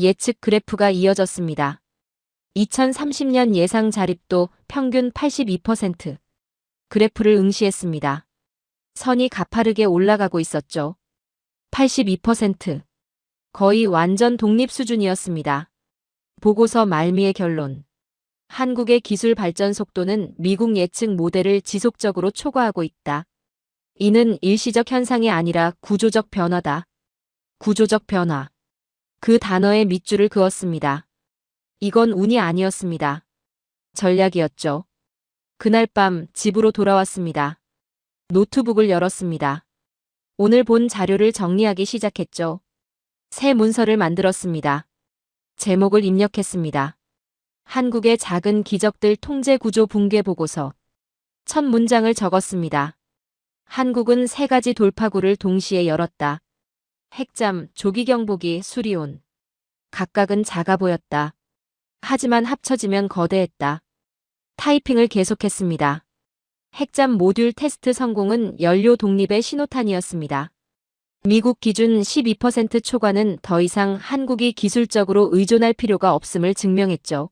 예측 그래프가 이어졌습니다. 2030년 예상 자립도 평균 82%. 그래프를 응시했습니다. 선이 가파르게 올라가고 있었죠. 82%. 거의 완전 독립 수준이었습니다. 보고서 말미의 결론. 한국의 기술 발전 속도는 미국 예측 모델을 지속적으로 초과하고 있다. 이는 일시적 현상이 아니라 구조적 변화다. 구조적 변화. 그 단어에 밑줄을 그었습니다. 이건 운이 아니었습니다. 전략이었죠. 그날 밤 집으로 돌아왔습니다. 노트북을 열었습니다. 오늘 본 자료를 정리하기 시작했죠. 새 문서를 만들었습니다. 제목을 입력했습니다. 한국의 작은 기적들 통제 구조 붕괴 보고서. 첫 문장을 적었습니다. 한국은 세 가지 돌파구를 동시에 열었다. 핵잠, 조기경보기, 수리온. 각각은 작아 보였다. 하지만 합쳐지면 거대했다. 타이핑을 계속했습니다. 핵잠 모듈 테스트 성공은 연료 독립의 신호탄이었습니다. 미국 기준 12% 초과는 더 이상 한국이 기술적으로 의존할 필요가 없음을 증명했죠.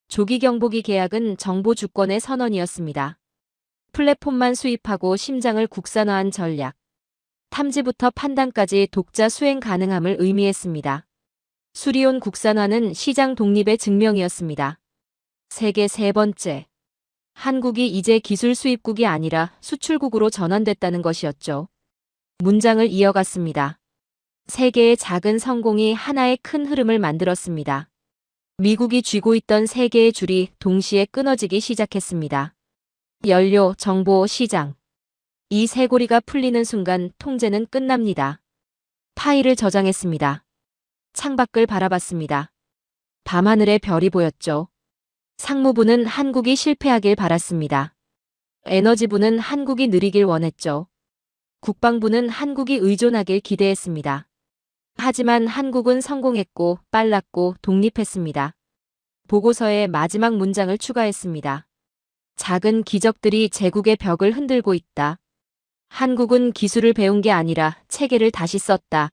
조기 경보기 계약은 정보 주권의 선언이었습니다. 플랫폼만 수입하고 심장을 국산화한 전략. 탐지부터 판단까지 독자 수행 가능함을 의미했습니다. 수리온 국산화는 시장 독립의 증명이었습니다. 세계 세 번째. 한국이 이제 기술 수입국이 아니라 수출국으로 전환됐다는 것이었죠. 문장을 이어갔습니다. 세계의 작은 성공이 하나의 큰 흐름을 만들었습니다. 미국이 쥐고 있던 세 개의 줄이 동시에 끊어지기 시작했습니다. 연료, 정보, 시장. 이 세 고리가 풀리는 순간 통제는 끝납니다. 파일을 저장했습니다. 창밖을 바라봤습니다. 밤하늘에 별이 보였죠. 상무부는 한국이 실패하길 바랐습니다. 에너지부는 한국이 느리길 원했죠. 국방부는 한국이 의존하길 기대했습니다. 하지만 한국은 성공했고 빨랐고 독립했습니다. 보고서에 마지막 문장을 추가했습니다. 작은 기적들이 제국의 벽을 흔들고 있다. 한국은 기술을 배운 게 아니라 체계를 다시 썼다.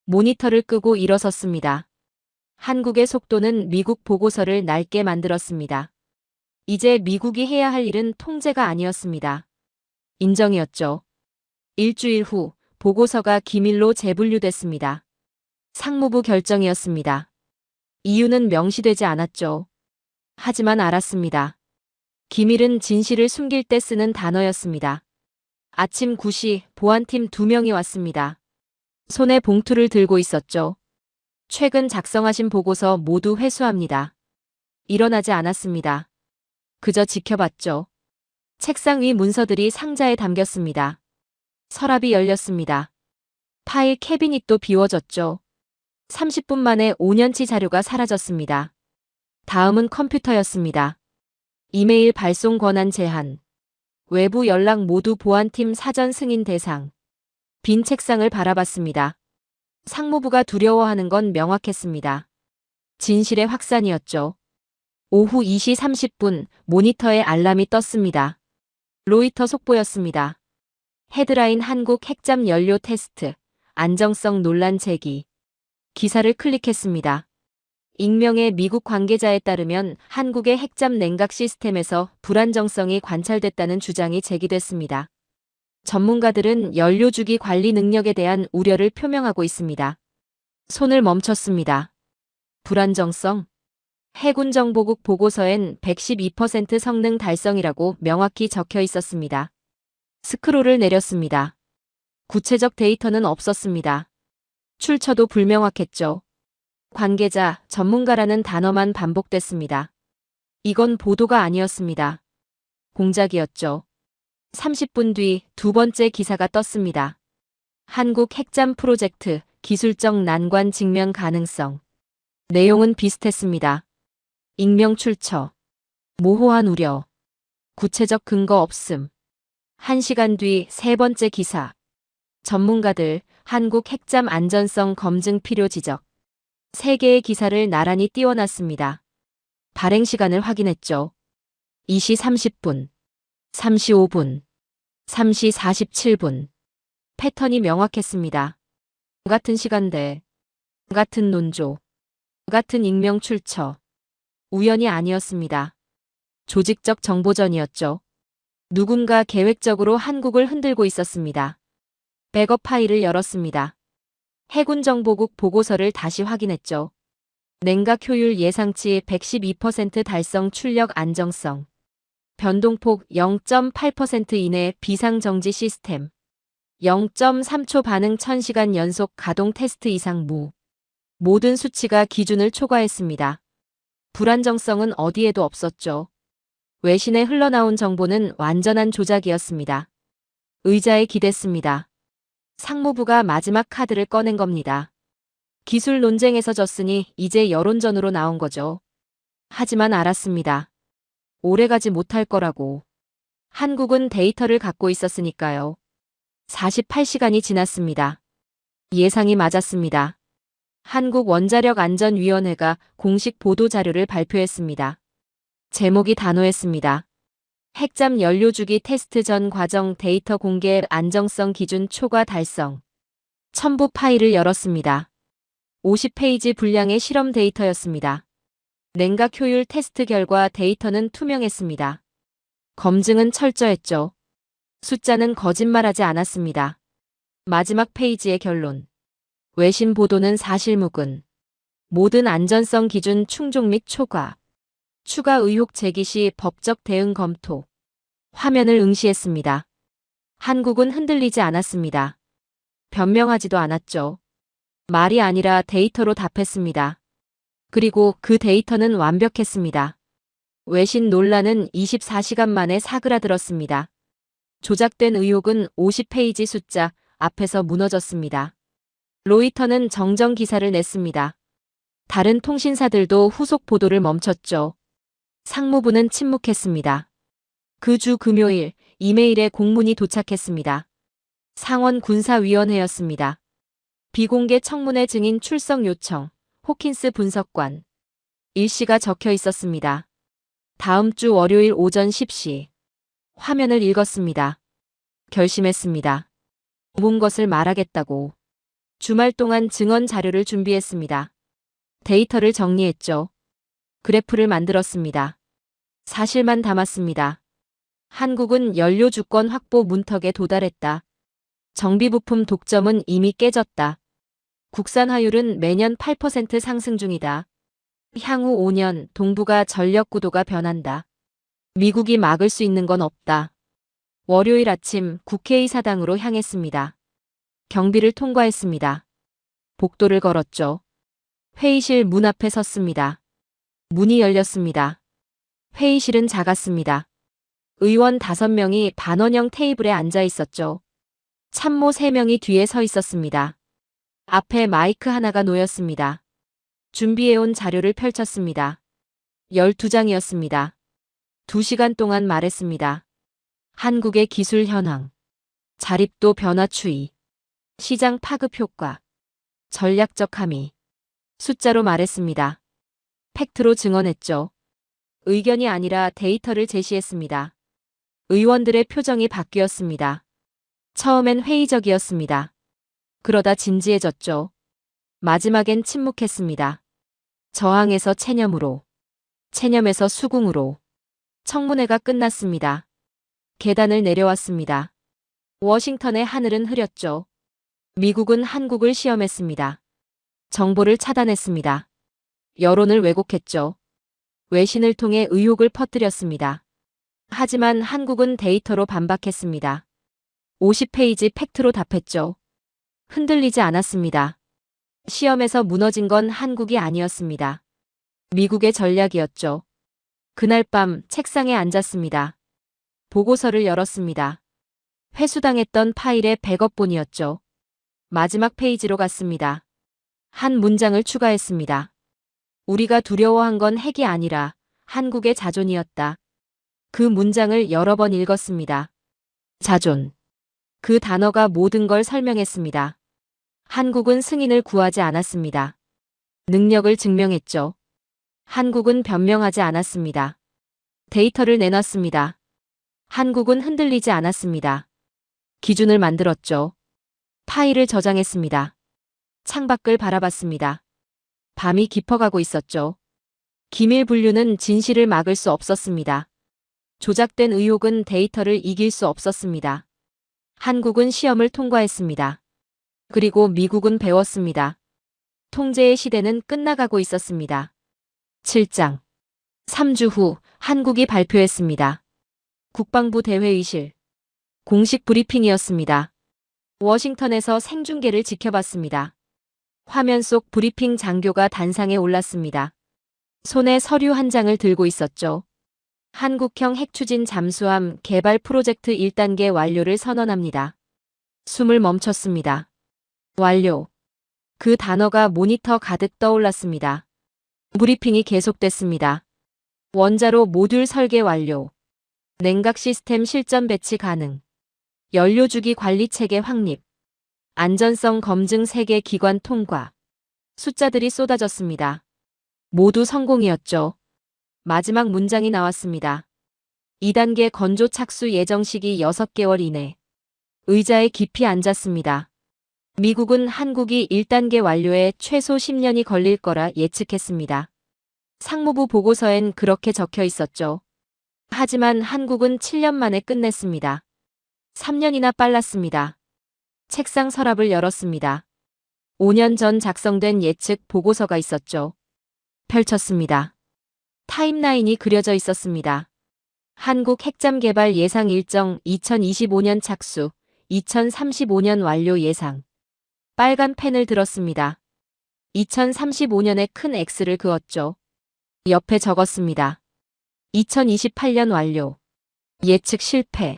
모니터를 끄고 일어섰습니다. 한국의 속도는 미국 보고서를 낡게 만들었습니다. 이제 미국이 해야 할 일은 통제가 아니었습니다. 인정이었죠. 일주일 후 보고서가 기밀로 재분류됐습니다. 상무부 결정이었습니다. 이유는 명시되지 않았죠. 하지만 알았습니다. 기밀은 진실을 숨길 때 쓰는 단어였습니다. 아침 9시 보안팀 2명이 왔습니다. 손에 봉투를 들고 있었죠. 최근 작성하신 보고서 모두 회수합니다. 일어나지 않았습니다. 그저 지켜봤죠. 책상 위 문서들이 상자에 담겼습니다. 서랍이 열렸습니다. 파일 캐비닛도 비워졌죠. 30분 만에 5년치 자료가 사라졌습니다. 다음은 컴퓨터였습니다. 이메일 발송 권한 제한. 외부 연락 모두 보안팀 사전 승인 대상. 빈 책상을 바라봤습니다. 상무부가 두려워하는 건 명확했습니다. 진실의 확산이었죠. 오후 2시 30분 모니터에 알람이 떴습니다. 로이터 속보였습니다. 헤드라인 한국 핵잠 연료 테스트, 안정성 논란 제기. 기사를 클릭했습니다. 익명의 미국 관계자에 따르면 한국의 핵잠 냉각 시스템에서 불안정성이 관찰됐다는 주장이 제기됐습니다. 전문가들은 연료주기 관리 능력에 대한 우려를 표명하고 있습니다. 손을 멈췄습니다. 불안정성? 해군정보국 보고서엔 112% 성능 달성이라고 명확히 적혀 있었습니다. 스크롤을 내렸습니다. 구체적 데이터는 없었습니다. 출처도 불명확했죠. 관계자, 전문가라는 단어만 반복됐습니다. 이건 보도가 아니었습니다. 공작이었죠. 30분 뒤 두 번째 기사가 떴습니다. 한국 핵잠 프로젝트, 기술적 난관 직면 가능성. 내용은 비슷했습니다. 익명 출처. 모호한 우려. 구체적 근거 없음. 1시간 뒤 세 번째 기사. 전문가들, 한국 핵잠 안전성 검증 필요 지적. 3개의 기사를 나란히 띄워놨습니다. 발행 시간을 확인했죠. 2시 30분, 3시 5분, 3시 47분. 패턴이 명확했습니다. 같은 시간대, 같은 논조, 같은 익명 출처. 우연이 아니었습니다. 조직적 정보전이었죠. 누군가 계획적으로 한국을 흔들고 있었습니다. 백업 파일을 열었습니다. 해군정보국 보고서를 다시 확인했죠. 냉각 효율 예상치 112% 달성 출력 안정성. 변동폭 0.8% 이내 비상정지 시스템. 0.3초 반응 1000시간 연속 가동 테스트 이상 무. 모든 수치가 기준을 초과했습니다. 불안정성은 어디에도 없었죠. 외신에 흘러나온 정보는 완전한 조작이었습니다. 의자에 기댔습니다. 상무부가 마지막 카드를 꺼낸 겁니다. 기술 논쟁에서 졌으니 이제 여론전으로 나온 거죠. 하지만 알았습니다. 오래가지 못할 거라고. 한국은 데이터를 갖고 있었으니까요. 48시간이 지났습니다. 예상이 맞았습니다. 한국원자력안전위원회가 공식 보도자료를 발표했습니다. 제목이 단호했습니다. 핵잠 연료주기 테스트 전 과정 데이터 공개 안정성 기준 초과 달성. 첨부 파일을 열었습니다. 50페이지 분량의 실험 데이터였습니다. 냉각 효율 테스트 결과 데이터는 투명했습니다. 검증은 철저했죠. 숫자는 거짓말하지 않았습니다. 마지막 페이지의 결론. 외신 보도는 사실무근. 모든 안전성 기준 충족 및 초과. 추가 의혹 제기 시 법적 대응 검토. 화면을 응시했습니다. 한국은 흔들리지 않았습니다. 변명하지도 않았죠. 말이 아니라 데이터로 답했습니다. 그리고 그 데이터는 완벽했습니다. 외신 논란은 24시간 만에 사그라들었습니다. 조작된 의혹은 50페이지 숫자 앞에서 무너졌습니다. 로이터는 정정 기사를 냈습니다. 다른 통신사들도 후속 보도를 멈췄죠. 상무부는 침묵했습니다. 그 주 금요일 이메일에 공문이 도착했습니다. 상원 군사위원회였습니다. 비공개 청문회 증인 출석 요청, 호킨스 분석관. 일시가 적혀 있었습니다. 다음 주 월요일 오전 10시. 화면을 읽었습니다. 결심했습니다. 본 것을 말하겠다고. 주말 동안 증언 자료를 준비했습니다. 데이터를 정리했죠. 그래프를 만들었습니다. 사실만 담았습니다. 한국은 연료 주권 확보 문턱에 도달했다. 정비부품 독점은 이미 깨졌다. 국산 화율은 매년 8% 상승 중이다. 향후 5년 동북아 전력 구도가 변한다. 미국이 막을 수 있는 건 없다. 월요일 아침 국회의 사당으로 향했습니다. 경비를 통과했습니다. 복도를 걸었죠. 회의실 문 앞에 섰습니다. 문이 열렸습니다. 회의실은 작았습니다. 의원 5명이 반원형 테이블에 앉아 있었죠. 참모 3명이 뒤에 서 있었습니다. 앞에 마이크 하나가 놓였습니다. 준비해온 자료를 펼쳤습니다. 12장이었습니다. 2시간 동안 말했습니다. 한국의 기술 현황, 자립도 변화 추이, 시장 파급 효과, 전략적 함의. 숫자로 말했습니다. 팩트로 증언했죠. 의견이 아니라 데이터를 제시했습니다. 의원들의 표정이 바뀌었습니다. 처음엔 회의적이었습니다. 그러다 진지해졌죠. 마지막엔 침묵했습니다. 저항에서 체념으로, 체념에서 수긍으로. 청문회가 끝났습니다. 계단을 내려왔습니다. 워싱턴의 하늘은 흐렸죠. 미국은 한국을 시험했습니다. 정보를 차단했습니다. 여론을 왜곡했죠. 외신을 통해 의혹을 퍼뜨렸습니다. 하지만 한국은 데이터로 반박했습니다. 50페이지 팩트로 답했죠. 흔들리지 않았습니다. 시험에서 무너진 건 한국이 아니었습니다. 미국의 전략이었죠. 그날 밤 책상에 앉았습니다. 보고서를 열었습니다. 회수당했던 파일의 백업본이었죠. 마지막 페이지로 갔습니다. 한 문장을 추가했습니다. 우리가 두려워한 건 핵이 아니라 한국의 자존이었다. 그 문장을 여러 번 읽었습니다. 자존. 그 단어가 모든 걸 설명했습니다. 한국은 승인을 구하지 않았습니다. 능력을 증명했죠. 한국은 변명하지 않았습니다. 데이터를 내놨습니다. 한국은 흔들리지 않았습니다. 기준을 만들었죠. 파일을 저장했습니다. 창밖을 바라봤습니다. 밤이 깊어가고 있었죠. 기밀 분류는 진실을 막을 수 없었습니다. 조작된 의혹은 데이터를 이길 수 없었습니다. 한국은 시험을 통과했습니다. 그리고 미국은 배웠습니다. 통제의 시대는 끝나가고 있었습니다. 7장. 3주 후 한국이 발표했습니다. 국방부 대회의실. 공식 브리핑이었습니다. 워싱턴에서 생중계를 지켜봤습니다. 화면 속 브리핑 장교가 단상에 올랐습니다. 손에 서류 한 장을 들고 있었죠. 한국형 핵추진 잠수함 개발 프로젝트 1단계 완료를 선언합니다. 숨을 멈췄습니다. 완료. 그 단어가 모니터 가득 떠올랐습니다. 브리핑이 계속됐습니다. 원자로 모듈 설계 완료. 냉각 시스템 실전 배치 가능. 연료주기 관리 체계 확립. 안전성 검증 세계 기관 통과. 숫자들이 쏟아졌습니다. 모두 성공이었죠. 마지막 문장이 나왔습니다. 2단계 건조 착수 예정 시기 6개월 이내. 의자에 깊이 앉았습니다. 미국은 한국이 1단계 완료에 최소 10년이 걸릴 거라 예측했습니다. 상무부 보고서엔 그렇게 적혀 있었죠. 하지만 한국은 7년 만에 끝냈습니다. 3년이나 빨랐습니다. 책상 서랍을 열었습니다. 5년 전 작성된 예측 보고서가 있었죠. 펼쳤습니다. 타임라인이 그려져 있었습니다. 한국 핵잠 개발 예상 일정 2025년 착수, 2035년 완료 예상. 빨간 펜을 들었습니다. 2035년에 큰 X를 그었죠. 옆에 적었습니다. 2028년 완료. 예측 실패.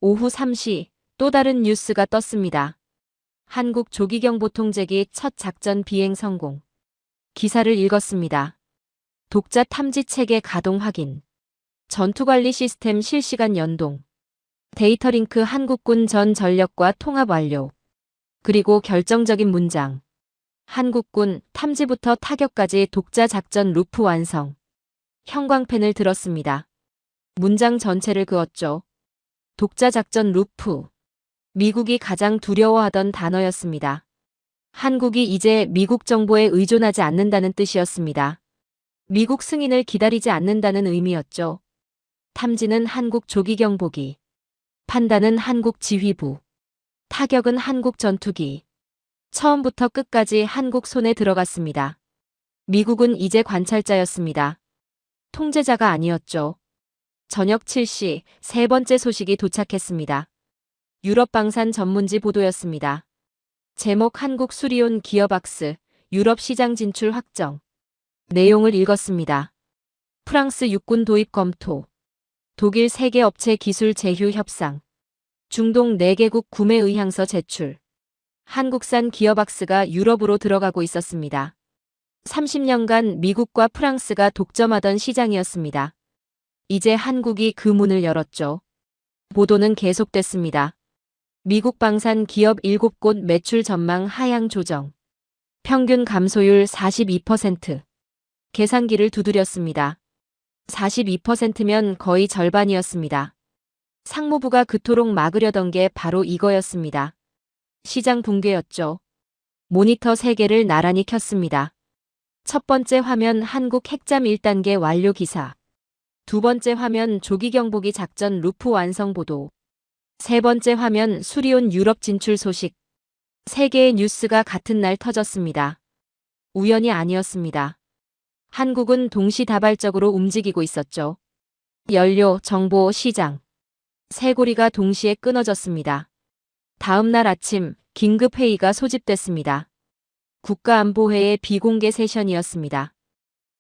오후 3시 또 다른 뉴스가 떴습니다. 한국 조기경보통제기 첫 작전 비행 성공. 기사를 읽었습니다. 독자 탐지 체계 가동 확인. 전투관리 시스템 실시간 연동. 데이터 링크 한국군 전 전력과 통합 완료. 그리고 결정적인 문장. 한국군 탐지부터 타격까지 독자 작전 루프 완성. 형광펜을 들었습니다. 문장 전체를 그었죠. 독자 작전 루프. 미국이 가장 두려워하던 단어였습니다. 한국이 이제 미국 정보에 의존하지 않는다는 뜻이었습니다. 미국 승인을 기다리지 않는다는 의미였죠. 탐지는 한국 조기경보기, 판단은 한국 지휘부, 타격은 한국 전투기. 처음부터 끝까지 한국 손에 들어갔습니다. 미국은 이제 관찰자였습니다. 통제자가 아니었죠. 저녁 7시 세 번째 소식이 도착했습니다. 유럽 방산 전문지 보도였습니다. 제목 한국 수리온 기어박스, 유럽 시장 진출 확정. 내용을 읽었습니다. 프랑스 육군 도입 검토. 독일 3개 업체 기술 제휴 협상. 중동 4개국 구매 의향서 제출. 한국산 기어박스가 유럽으로 들어가고 있었습니다. 30년간 미국과 프랑스가 독점하던 시장이었습니다. 이제 한국이 그 문을 열었죠. 보도는 계속됐습니다. 미국 방산 기업 7곳 매출 전망 하향 조정. 평균 감소율 42%. 계산기를 두드렸습니다. 42%면 거의 절반이었습니다. 상무부가 그토록 막으려던 게 바로 이거였습니다. 시장 붕괴였죠. 모니터 3개를 나란히 켰습니다. 첫 번째 화면 한국 핵잠 1단계 완료 기사. 두 번째 화면 조기경보기 작전 루프 완성 보도. 세 번째 화면 수리온 유럽 진출 소식. 3개의 뉴스가 같은 날 터졌습니다. 우연이 아니었습니다. 한국은 동시다발적으로 움직이고 있었죠. 연료, 정보, 시장. 세 고리가 동시에 끊어졌습니다. 다음 날 아침 긴급회의가 소집됐습니다. 국가안보회의 비공개 세션이었습니다.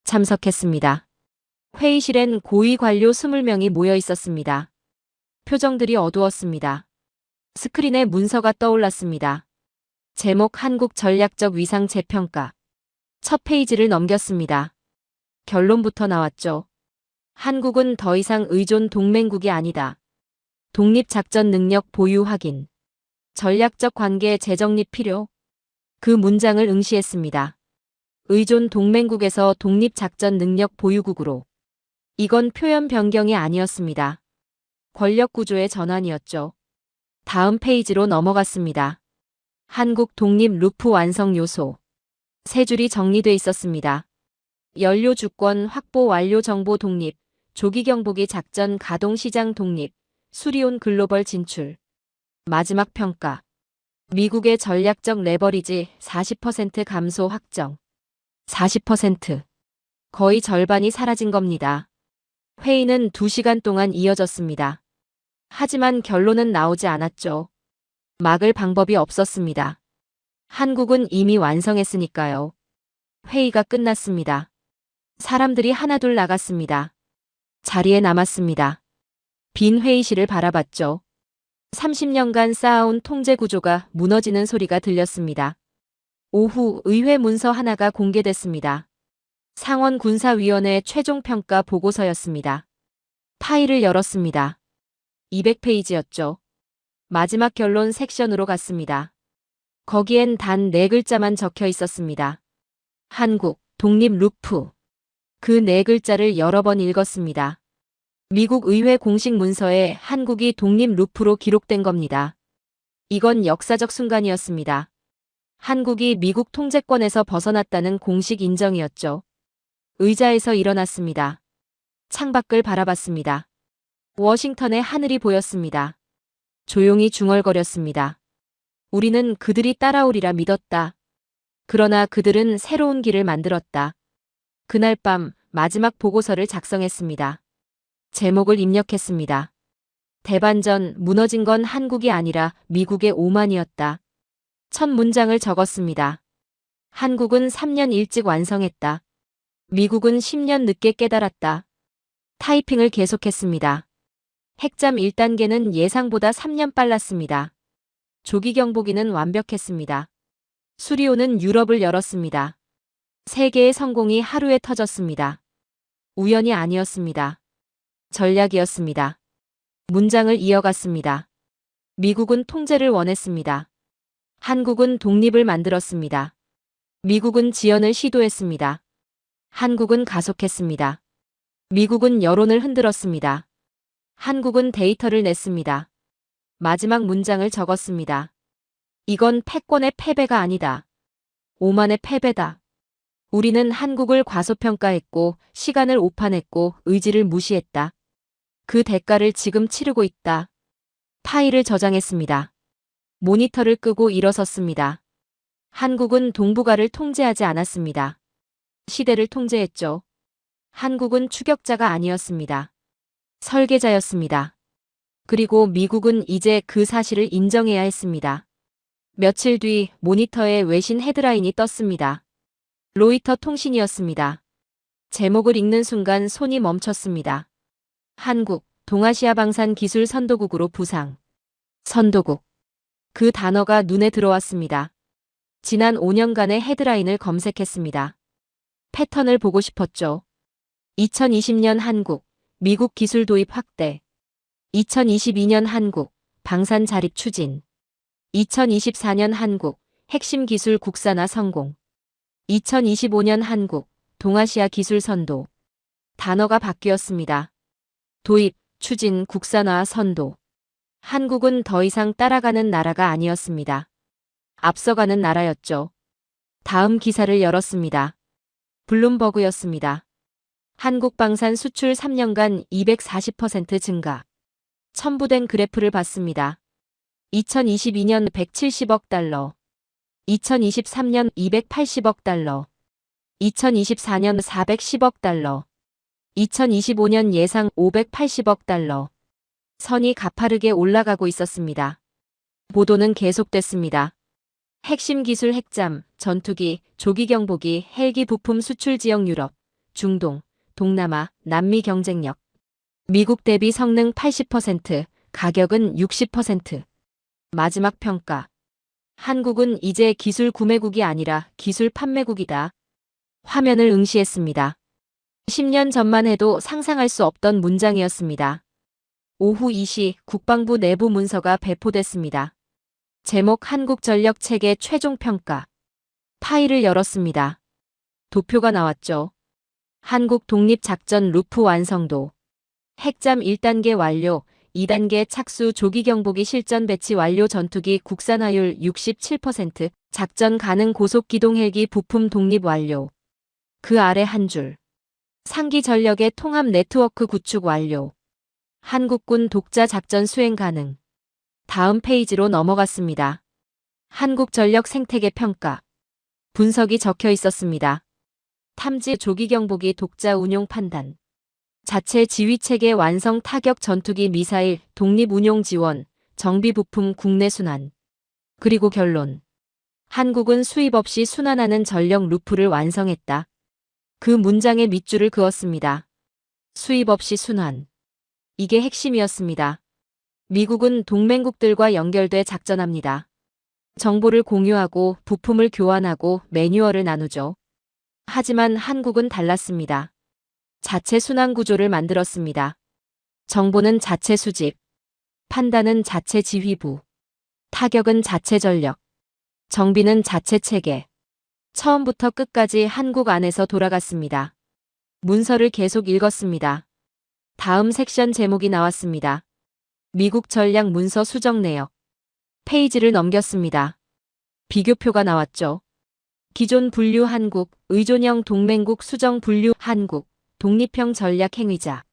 참석했습니다. 회의실엔 고위 관료 20명이 모여 있었습니다. 표정들이 어두웠습니다. 스크린에 문서가 떠올랐습니다. 제목 한국 전략적 위상 재평가. 첫 페이지를 넘겼습니다. 결론부터 나왔죠. 한국은 더 이상 의존 동맹국이 아니다. 독립작전 능력 보유 확인. 전략적 관계 재정립 필요. 그 문장을 응시했습니다. 의존 동맹국에서 독립작전 능력 보유국으로. 이건 표현 변경이 아니었습니다. 권력 구조의 전환이었죠. 다음 페이지로 넘어갔습니다. 한국 독립 루프 완성 요소. 세 줄이 정리돼 있었습니다. 연료 주권 확보 완료 정보 독립, 조기경보기 작전 가동 시장 독립, 수리온 글로벌 진출. 마지막 평가. 미국의 전략적 레버리지 40% 감소 확정. 40%. 거의 절반이 사라진 겁니다. 회의는 2시간 동안 이어졌습니다. 하지만 결론은 나오지 않았죠. 막을 방법이 없었습니다. 한국은 이미 완성했으니까요. 회의가 끝났습니다. 사람들이 하나둘 나갔습니다. 자리에 남았습니다. 빈 회의실을 바라봤죠. 30년간 쌓아온 통제 구조가 무너지는 소리가 들렸습니다. 오후 의회 문서 하나가 공개됐습니다. 상원 군사위원회 최종 평가 보고서였습니다. 파일을 열었습니다. 200페이지였죠. 마지막 결론 섹션으로 갔습니다. 거기엔 단 4글자만 적혀 있었습니다. 한국, 독립 루프. 그 4글자를 여러 번 읽었습니다. 미국 의회 공식 문서에 한국이 독립 루프로 기록된 겁니다. 이건 역사적 순간이었습니다. 한국이 미국 통제권에서 벗어났다는 공식 인정이었죠. 의자에서 일어났습니다. 창밖을 바라봤습니다. 워싱턴의 하늘이 보였습니다. 조용히 중얼거렸습니다. 우리는 그들이 따라오리라 믿었다. 그러나 그들은 새로운 길을 만들었다. 그날 밤 마지막 보고서를 작성했습니다. 제목을 입력했습니다. 대반전, 무너진 건 한국이 아니라 미국의 오만이었다. 첫 문장을 적었습니다. 한국은 3년 일찍 완성했다. 미국은 10년 늦게 깨달았다. 타이핑을 계속했습니다. 핵잠 1단계는 예상보다 3년 빨랐습니다. 조기경보기는 완벽했습니다. 수리온은 유럽을 열었습니다. 세계의 성공이 하루에 터졌습니다. 우연이 아니었습니다. 전략이었습니다. 문장을 이어갔습니다. 미국은 통제를 원했습니다. 한국은 독립을 만들었습니다. 미국은 지연을 시도했습니다. 한국은 가속했습니다. 미국은 여론을 흔들었습니다. 한국은 데이터를 냈습니다. 마지막 문장을 적었습니다. 이건 패권의 패배가 아니다. 오만의 패배다. 우리는 한국을 과소평가했고, 시간을 오판했고, 의지를 무시했다. 그 대가를 지금 치르고 있다. 파일을 저장했습니다. 모니터를 끄고 일어섰습니다. 한국은 동북아를 통제하지 않았습니다. 시대를 통제했죠. 한국은 추격자가 아니었습니다. 설계자였습니다. 그리고 미국은 이제 그 사실을 인정해야 했습니다. 며칠 뒤 모니터에 외신 헤드라인이 떴습니다. 로이터 통신이었습니다. 제목을 읽는 순간 손이 멈췄습니다. 한국, 동아시아 방산 기술 선도국으로 부상. 선도국. 그 단어가 눈에 들어왔습니다. 지난 5년간의 헤드라인을 검색했습니다. 패턴을 보고 싶었죠. 2020년 한국, 미국 기술 도입 확대. 2022년 한국, 방산 자립 추진. 2024년 한국, 핵심 기술 국산화 성공. 2025년 한국, 동아시아 기술 선도. 단어가 바뀌었습니다. 도입, 추진, 국산화, 선도. 한국은 더 이상 따라가는 나라가 아니었습니다. 앞서가는 나라였죠. 다음 기사를 열었습니다. 블룸버그였습니다. 한국 방산 수출 3년간 240% 증가. 첨부된 그래프를 봤습니다. 2022년 170억 달러. 2023년 280억 달러. 2024년 410억 달러. 2025년 예상 580억 달러. 선이 가파르게 올라가고 있었습니다. 보도는 계속됐습니다. 핵심 기술 핵잠, 전투기, 조기 경보기, 헬기 부품 수출 지역 유럽, 중동, 동남아, 남미 경쟁력. 미국 대비 성능 80%, 가격은 60%. 마지막 평가. 한국은 이제 기술 구매국이 아니라 기술 판매국이다. 화면을 응시했습니다. 10년 전만 해도 상상할 수 없던 문장이었습니다. 오후 2시 국방부 내부 문서가 배포됐습니다. 제목 한국전력 체계 최종 평가. 파일을 열었습니다. 도표가 나왔죠. 한국 독립작전 루프 완성도. 핵잠 1단계 완료, 2단계 착수 조기 경보기 실전 배치 완료 전투기 국산화율 67%, 작전 가능 고속 기동 헬기 부품 독립 완료. 그 아래 한 줄. 상기 전력의 통합 네트워크 구축 완료. 한국군 독자 작전 수행 가능. 다음 페이지로 넘어갔습니다. 한국전력 생태계 평가. 분석이 적혀 있었습니다. 탐지 조기 경보기 독자 운용 판단. 자체 지휘 체계 완성 타격 전투기 미사일 독립 운용 지원, 정비 부품 국내 순환. 그리고 결론. 한국은 수입 없이 순환하는 전력 루프를 완성했다. 그 문장에 밑줄을 그었습니다. 수입 없이 순환. 이게 핵심이었습니다. 미국은 동맹국들과 연결돼 작전합니다. 정보를 공유하고 부품을 교환하고 매뉴얼을 나누죠. 하지만 한국은 달랐습니다. 자체 순환 구조를 만들었습니다. 정보는 자체 수집, 판단은 자체 지휘부, 타격은 자체 전력, 정비는 자체 체계. 처음부터 끝까지 한국 안에서 돌아갔습니다. 문서를 계속 읽었습니다. 다음 섹션 제목이 나왔습니다. 미국 전략 문서 수정 내역. 페이지를 넘겼습니다. 비교표가 나왔죠. 기존 분류 한국, 의존형 동맹국 수정 분류 한국, 독립형 전략 행위자.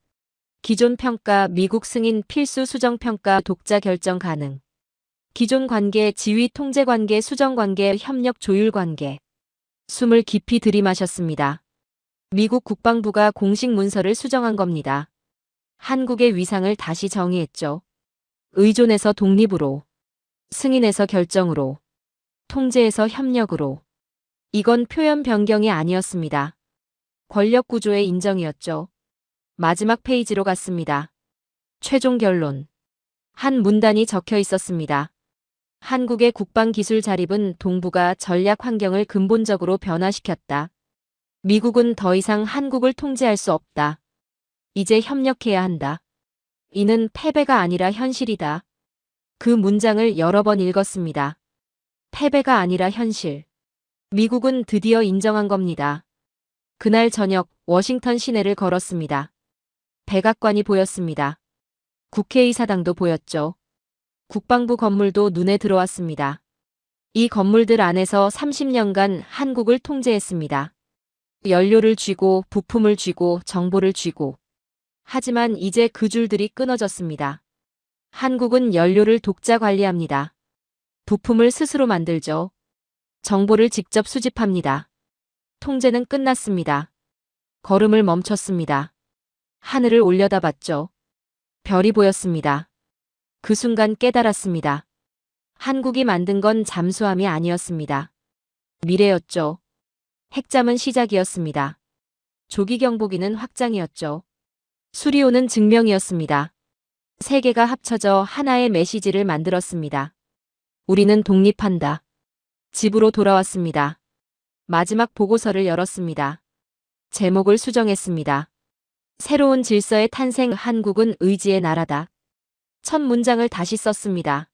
기존 평가 미국 승인 필수 수정 평가 독자 결정 가능. 기존 관계 지휘 통제 관계 수정 관계 협력 조율 관계. 숨을 깊이 들이마셨습니다. 미국 국방부가 공식 문서를 수정한 겁니다. 한국의 위상을 다시 정의했죠. 의존에서 독립으로, 승인에서 결정으로, 통제에서 협력으로. 이건 표현 변경이 아니었습니다. 권력 구조의 인정이었죠. 마지막 페이지로 갔습니다. 최종 결론. 한 문단이 적혀 있었습니다. 한국의 국방 기술 자립은 동북아 전략 환경을 근본적으로 변화시켰다. 미국은 더 이상 한국을 통제할 수 없다. 이제 협력해야 한다. 이는 패배가 아니라 현실이다. 그 문장을 여러 번 읽었습니다. 패배가 아니라 현실. 미국은 드디어 인정한 겁니다. 그날 저녁 워싱턴 시내를 걸었습니다. 백악관이 보였습니다. 국회의사당도 보였죠. 국방부 건물도 눈에 들어왔습니다. 이 건물들 안에서 30년간 한국을 통제했습니다. 연료를 쥐고 부품을 쥐고 정보를 쥐고. 하지만 이제 그 줄들이 끊어졌습니다. 한국은 연료를 독자 관리합니다. 부품을 스스로 만들죠. 정보를 직접 수집합니다. 통제는 끝났습니다. 걸음을 멈췄습니다. 하늘을 올려다봤죠. 별이 보였습니다. 그 순간 깨달았습니다. 한국이 만든 건 잠수함이 아니었습니다. 미래였죠. 핵잠은 시작이었습니다. 조기경보기는 확장이었죠. 수리오는 증명이었습니다. 세 개가 합쳐져 하나의 메시지를 만들었습니다. 우리는 독립한다. 집으로 돌아왔습니다. 마지막 보고서를 열었습니다. 제목을 수정했습니다. 새로운 질서의 탄생. 한국은 의지의 나라다. 첫 문장을 다시 썼습니다.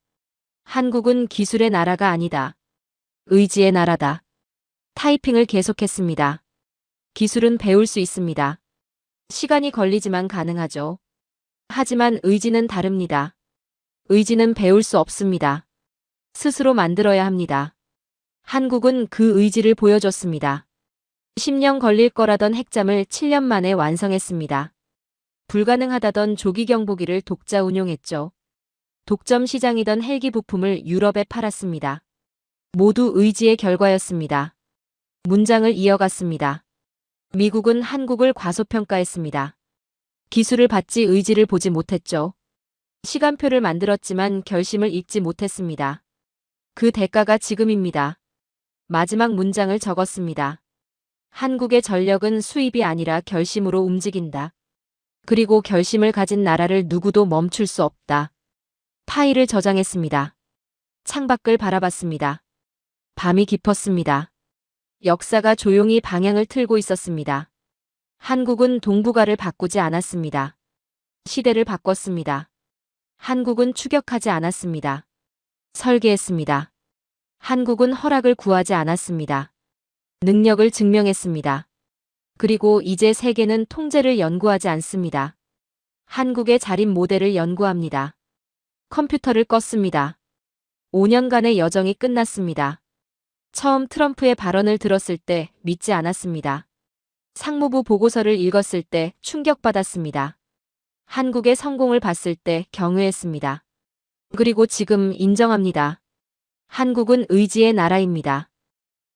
한국은 기술의 나라가 아니다. 의지의 나라다. 타이핑을 계속했습니다. 기술은 배울 수 있습니다. 시간이 걸리지만 가능하죠. 하지만 의지는 다릅니다. 의지는 배울 수 없습니다. 스스로 만들어야 합니다. 한국은 그 의지를 보여줬습니다. 10년 걸릴 거라던 핵잠을 7년 만에 완성했습니다. 불가능하다던 조기경보기를 독자 운용했죠. 독점 시장이던 헬기 부품을 유럽에 팔았습니다. 모두 의지의 결과였습니다. 문장을 이어갔습니다. 미국은 한국을 과소평가했습니다. 기술을 받지 의지를 보지 못했죠. 시간표를 만들었지만 결심을 읽지 못했습니다. 그 대가가 지금입니다. 마지막 문장을 적었습니다. 한국의 전력은 수입이 아니라 결심으로 움직인다. 그리고 결심을 가진 나라를 누구도 멈출 수 없다. 파일을 저장했습니다. 창밖을 바라봤습니다. 밤이 깊었습니다. 역사가 조용히 방향을 틀고 있었습니다. 한국은 동북아를 바꾸지 않았습니다. 시대를 바꿨습니다. 한국은 추격하지 않았습니다. 설계했습니다. 한국은 허락을 구하지 않았습니다. 능력을 증명했습니다. 그리고 이제 세계는 통제를 연구하지 않습니다. 한국의 자립 모델을 연구합니다. 컴퓨터를 껐습니다. 5년간의 여정이 끝났습니다. 처음 트럼프의 발언을 들었을 때 믿지 않았습니다. 상무부 보고서를 읽었을 때 충격받았습니다. 한국의 성공을 봤을 때 경외했습니다. 그리고 지금 인정합니다. 한국은 의지의 나라입니다.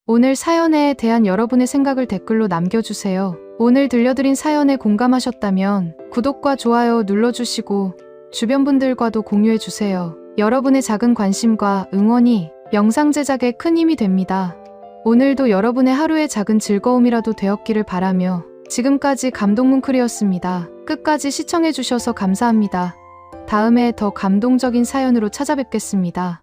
오늘 사연에 대한 여러분의 생각을 댓글로 남겨주세요. 오늘 들려드린 사연에 공감하셨다면 구독과 좋아요 눌러주시고 주변 분들과도 공유해주세요. 여러분의 작은 관심과 응원이 영상 제작에 큰 힘이 됩니다. 오늘도 여러분의 하루의 작은 즐거움이라도 되었기를 바라며 지금까지 감동뭉클이었습니다. 끝까지 시청해주셔서 감사합니다. 다음에 더 감동적인 사연으로 찾아뵙겠습니다.